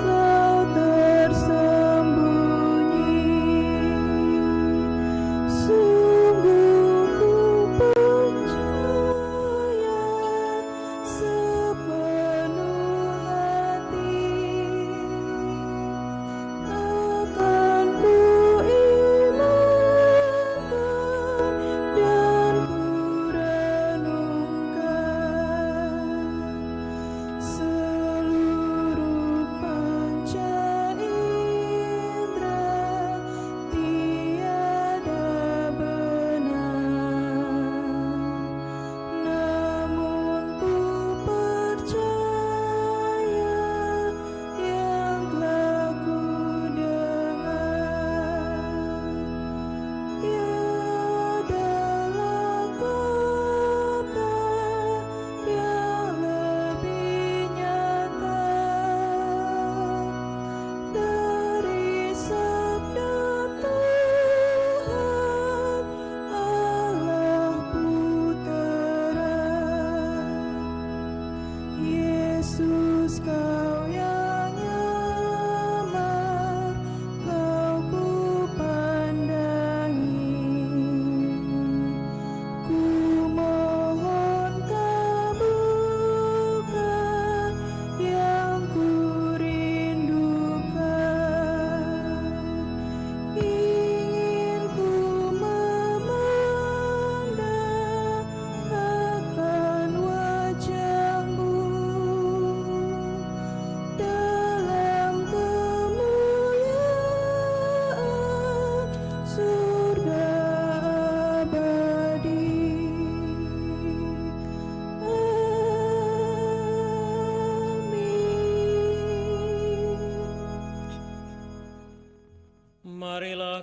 Speaker 4: Kau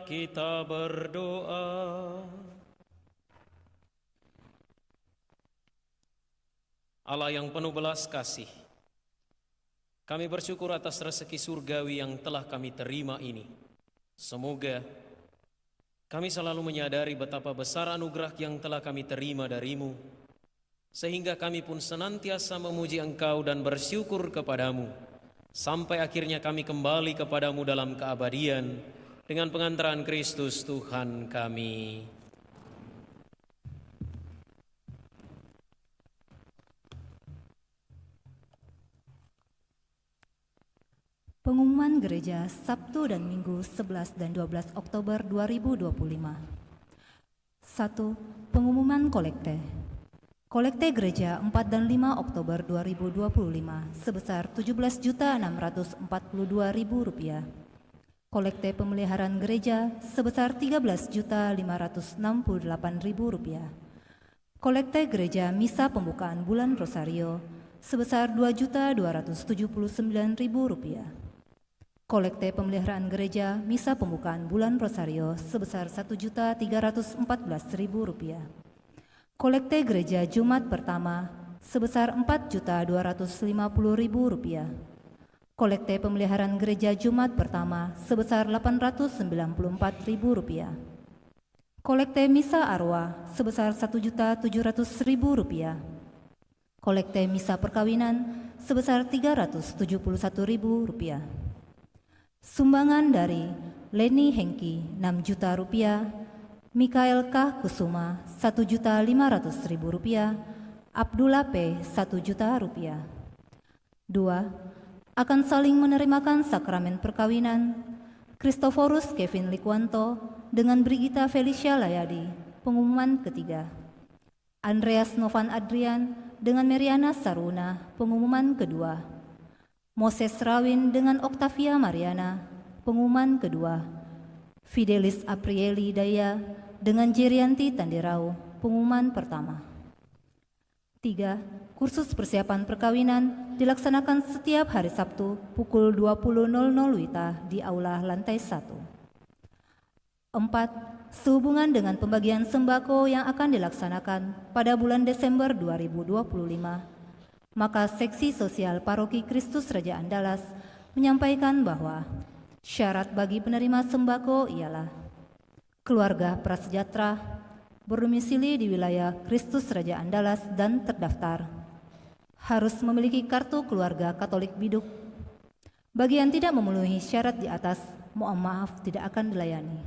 Speaker 2: kita berdoa. Allah yang penuh belas kasih, kami bersyukur atas rezeki surgawi yang telah kami terima ini. Semoga kami selalu menyadari betapa besar anugerah yang telah kami terima darimu, sehingga kami pun senantiasa memuji Engkau dan bersyukur kepadamu, sampai akhirnya kami kembali kepadamu dalam keabadian dengan pengantaran Kristus Tuhan kami.
Speaker 5: Pengumuman Gereja Sabtu dan Minggu 11 dan 12 Oktober 2025. 1. Pengumuman kolekte. Kolekte Gereja 4 dan 5 Oktober 2025 sebesar Rp17.642.000. Kolekte pemeliharaan gereja sebesar Rp13.568.000. Kolekte gereja misa pembukaan bulan Rosario sebesar Rp2.279.000. Kolekte pemeliharaan gereja misa pembukaan bulan Rosario sebesar Rp1.314.000. Kolekte gereja Jumat pertama sebesar Rp4.250.000. Kolekte pemeliharaan gereja Jumat pertama sebesar Rp894.000. Kolekte misa arwah sebesar Rp1.700.000. Kolekte misa perkawinan sebesar Rp371.000. Sumbangan dari Leni Hengki 6 juta rupiah, Mikael K. Kusuma 1.500.000 rupiah, Abdullah P. 1 juta rupiah. 2. Akan saling menerimakan sakramen perkawinan Kristoforus Kevin Likwanto dengan Brigita Felicia Layadi. Pengumuman ketiga. Andreas Novan Adrian dengan Meriana Saruna. Pengumuman kedua. Moses Rawin dengan Octavia Mariana. Pengumuman kedua. Fidelis Aprieli Daya dengan Jerianti Tandirau. Pengumuman pertama. 3. Kursus persiapan perkawinan dilaksanakan setiap hari Sabtu pukul 20.00 WITA di Aula Lantai 1. 4. Sehubungan dengan pembagian sembako yang akan dilaksanakan pada bulan Desember 2025, maka Seksi Sosial Paroki Kristus Raja Andalas menyampaikan bahwa syarat bagi penerima sembako ialah keluarga prasejahtera, berdomisili di wilayah Kristus Raja Andalas dan terdaftar, harus memiliki kartu keluarga Katolik Biduk. Bagi yang tidak memenuhi syarat di atas, mohon maaf tidak akan dilayani.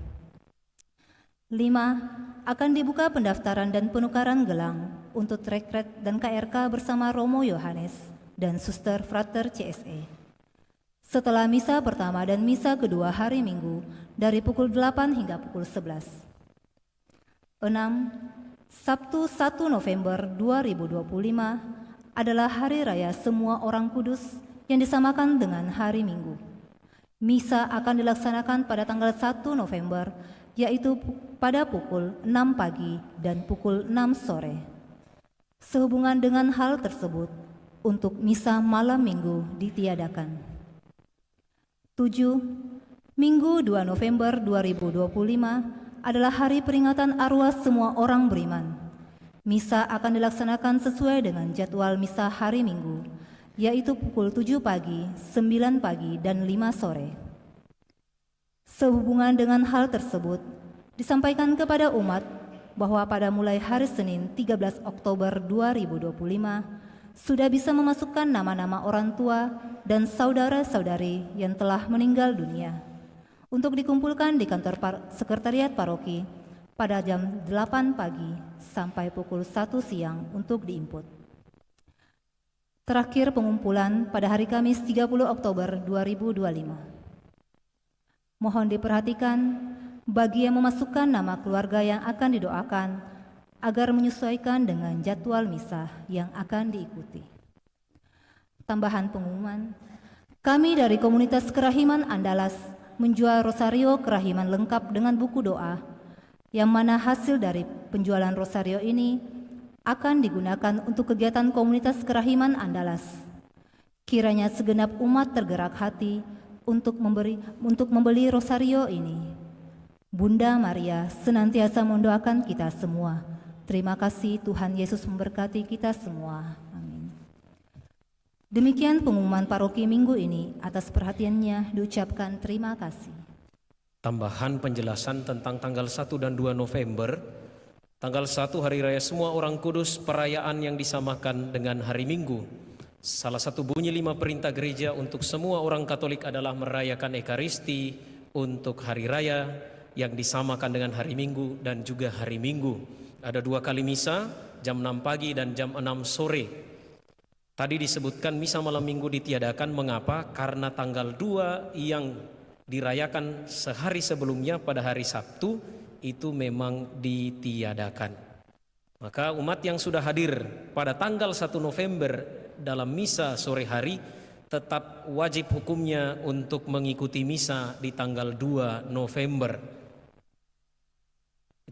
Speaker 5: 5. Akan dibuka pendaftaran dan penukaran gelang untuk rekret dan KRK bersama Romo Yohanes dan Suster Frater CSE. Setelah misa pertama dan misa kedua hari Minggu dari pukul 8 hingga pukul 11. 6. Sabtu 1 November 2025 adalah Hari Raya Semua Orang Kudus yang disamakan dengan Hari Minggu. Misa akan dilaksanakan pada tanggal 1 November, yaitu pada pukul 6 pagi dan pukul 6 sore. Sehubungan dengan hal tersebut, untuk misa malam Minggu ditiadakan. 7. Minggu 2 November 2025 adalah hari peringatan arwah semua orang beriman. Misa akan dilaksanakan sesuai dengan jadwal misa hari Minggu, yaitu pukul 7 pagi, 9 pagi, dan 5 sore. Sehubungan dengan hal tersebut, disampaikan kepada umat bahwa pada mulai hari Senin 13 Oktober 2025 sudah bisa memasukkan nama-nama orang tua dan saudara-saudari yang telah meninggal dunia untuk dikumpulkan di kantor sekretariat paroki pada jam 8 pagi sampai pukul 1 siang untuk diinput. Terakhir pengumpulan pada hari Kamis 30 Oktober 2025. Mohon diperhatikan bagi yang memasukkan nama keluarga yang akan didoakan agar menyesuaikan dengan jadwal misa yang akan diikuti. Tambahan pengumuman, kami dari komunitas Kerahiman Andalas menjual rosario kerahiman lengkap dengan buku doa, yang mana hasil dari penjualan rosario ini akan digunakan untuk kegiatan komunitas Kerahiman Andalas. Kiranya segenap umat tergerak hati untuk membeli rosario ini. Bunda Maria senantiasa mendoakan kita semua. Terima kasih, Tuhan Yesus memberkati kita semua. Amin. Demikian pengumuman paroki minggu ini. Atas perhatiannya diucapkan terima kasih.
Speaker 2: Tambahan penjelasan tentang tanggal 1 dan 2 November. Tanggal 1 Hari Raya Semua Orang Kudus, perayaan yang disamakan dengan hari Minggu. Salah satu bunyi 5 perintah gereja untuk semua orang Katolik adalah merayakan Ekaristi untuk hari raya yang disamakan dengan hari Minggu dan juga hari Minggu. Ada 2 kali misa, jam 6 pagi dan jam 6 sore. Tadi disebutkan misa malam Minggu ditiadakan, mengapa? Karena tanggal 2 yang dirayakan sehari sebelumnya pada hari Sabtu itu memang ditiadakan. Maka umat yang sudah hadir pada tanggal 1 November dalam misa sore hari tetap wajib hukumnya untuk mengikuti misa di tanggal 2 November.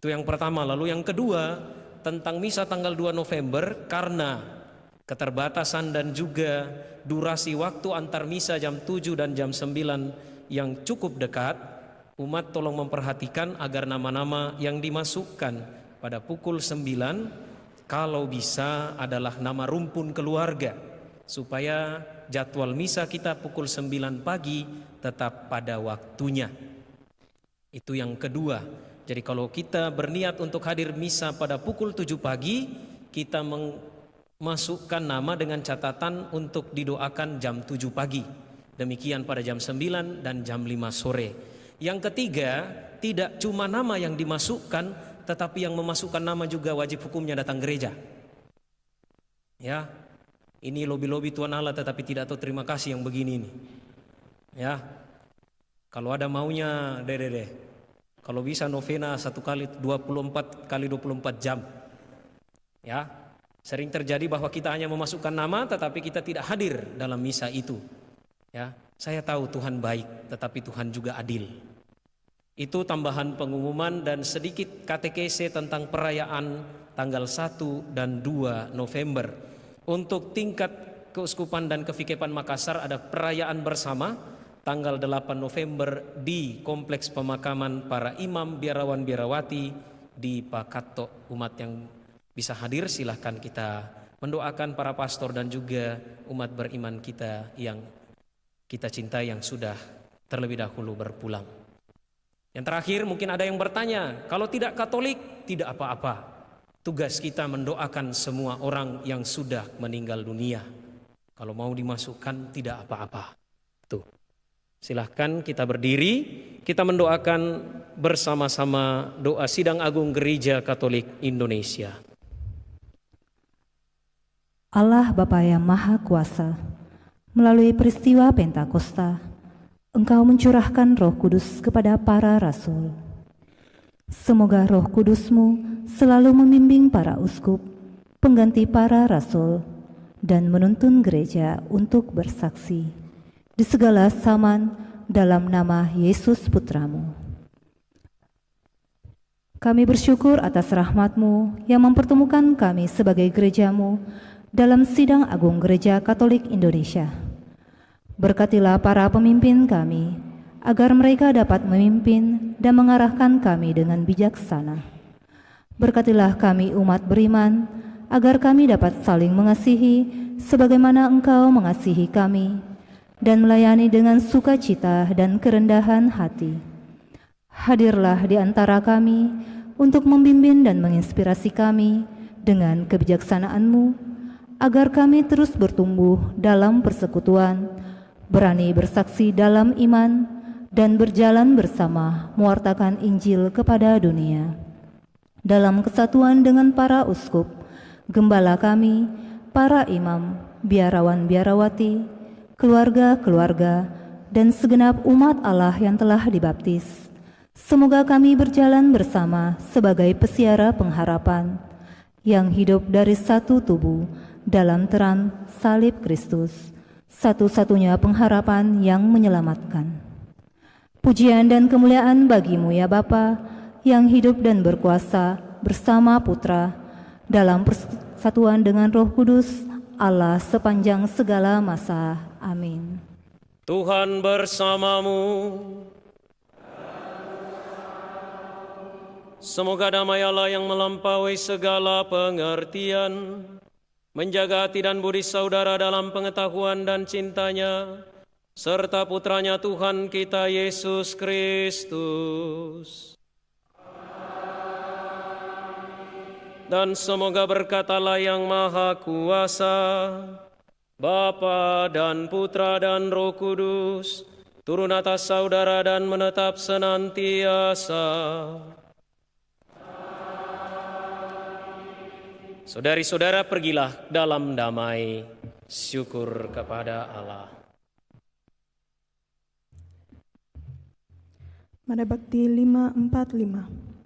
Speaker 2: Itu yang pertama. Lalu yang kedua, tentang misa tanggal 2 November, karena keterbatasan dan juga durasi waktu antar misa jam 7 dan jam 9 yang cukup dekat, umat tolong memperhatikan agar nama-nama yang dimasukkan pada pukul 9 kalau bisa adalah nama rumpun keluarga, supaya jadwal misa kita pukul 9 pagi tetap pada waktunya. Itu yang kedua. Jadi kalau kita berniat untuk hadir misa pada pukul 7 pagi, kita memasukkan nama dengan catatan untuk didoakan jam 7 pagi. Demikian pada jam 9 dan jam 5 sore. Yang ketiga, tidak cuma nama yang dimasukkan, tetapi yang memasukkan nama juga wajib hukumnya datang gereja. Ya, ini lobi-lobi Tuhan Allah tetapi tidak tahu terima kasih yang begini nih. Ya, kalau ada maunya deh. Kalau bisa novena 1 kali 24 kali 24 jam. Ya, sering terjadi bahwa kita hanya memasukkan nama tetapi kita tidak hadir dalam misa itu. Ya, saya tahu Tuhan baik, tetapi Tuhan juga adil. Itu tambahan pengumuman dan sedikit katekese tentang perayaan tanggal 1 dan 2 November. Untuk tingkat Keuskupan dan Kevikepan Makassar ada perayaan bersama tanggal 8 November di Kompleks Pemakaman Para Imam Biarawan Biarawati di Pakato. Umat yang bisa hadir silahkan kita mendoakan para pastor dan juga umat beriman kita yang kita cintai yang sudah terlebih dahulu berpulang. Yang terakhir, mungkin ada yang bertanya, kalau tidak Katolik tidak apa-apa. Tugas kita mendoakan semua orang yang sudah meninggal dunia. Kalau mau dimasukkan tidak apa-apa. Tuh. Silahkan kita berdiri, kita mendoakan bersama-sama doa Sidang Agung Gereja Katolik Indonesia.
Speaker 5: Allah Bapa yang Maha Kuasa, melalui peristiwa Pentakosta, Engkau mencurahkan Roh Kudus kepada para rasul. Semoga Roh Kudus-Mu selalu membimbing para uskup, pengganti para rasul, dan menuntun gereja untuk bersaksi di segala zaman dalam nama Yesus Putra-Mu. Kami bersyukur atas rahmat-Mu yang mempertemukan kami sebagai gereja-Mu dalam Sidang Agung Gereja Katolik Indonesia. Berkatilah para pemimpin kami, agar mereka dapat memimpin dan mengarahkan kami dengan bijaksana. Berkatilah kami umat beriman, agar kami dapat saling mengasihi sebagaimana Engkau mengasihi kami, dan melayani dengan sukacita dan kerendahan hati. Hadirlah di antara kami untuk membimbing dan menginspirasi kami dengan kebijaksanaan-Mu, agar kami terus bertumbuh dalam persekutuan, berani bersaksi dalam iman, dan berjalan bersama mewartakan Injil kepada dunia. Dalam kesatuan dengan para uskup, gembala kami, para imam, biarawan-biarawati, keluarga-keluarga, dan segenap umat Allah yang telah dibaptis, semoga kami berjalan bersama sebagai pesiara pengharapan yang hidup dari satu tubuh dalam terang salib Kristus, satu-satunya pengharapan yang menyelamatkan. Pujian dan kemuliaan bagi-Mu ya Bapa, yang hidup dan berkuasa bersama Putra, dalam persatuan dengan Roh Kudus, Allah sepanjang segala masa. Amin.
Speaker 2: Tuhan bersamamu. Semoga damai Allah yang melampaui segala pengertian menjaga hati dan budi saudara dalam pengetahuan dan cintanya, serta putranya Tuhan kita Yesus Kristus. Dan semoga berkat Allah yang Maha Kuasa, Bapa dan Putra dan Roh Kudus, turun atas saudara dan menetap senantiasa. Saudari-saudara, pergilah dalam damai, syukur kepada Allah.
Speaker 1: Mada Bakti 545.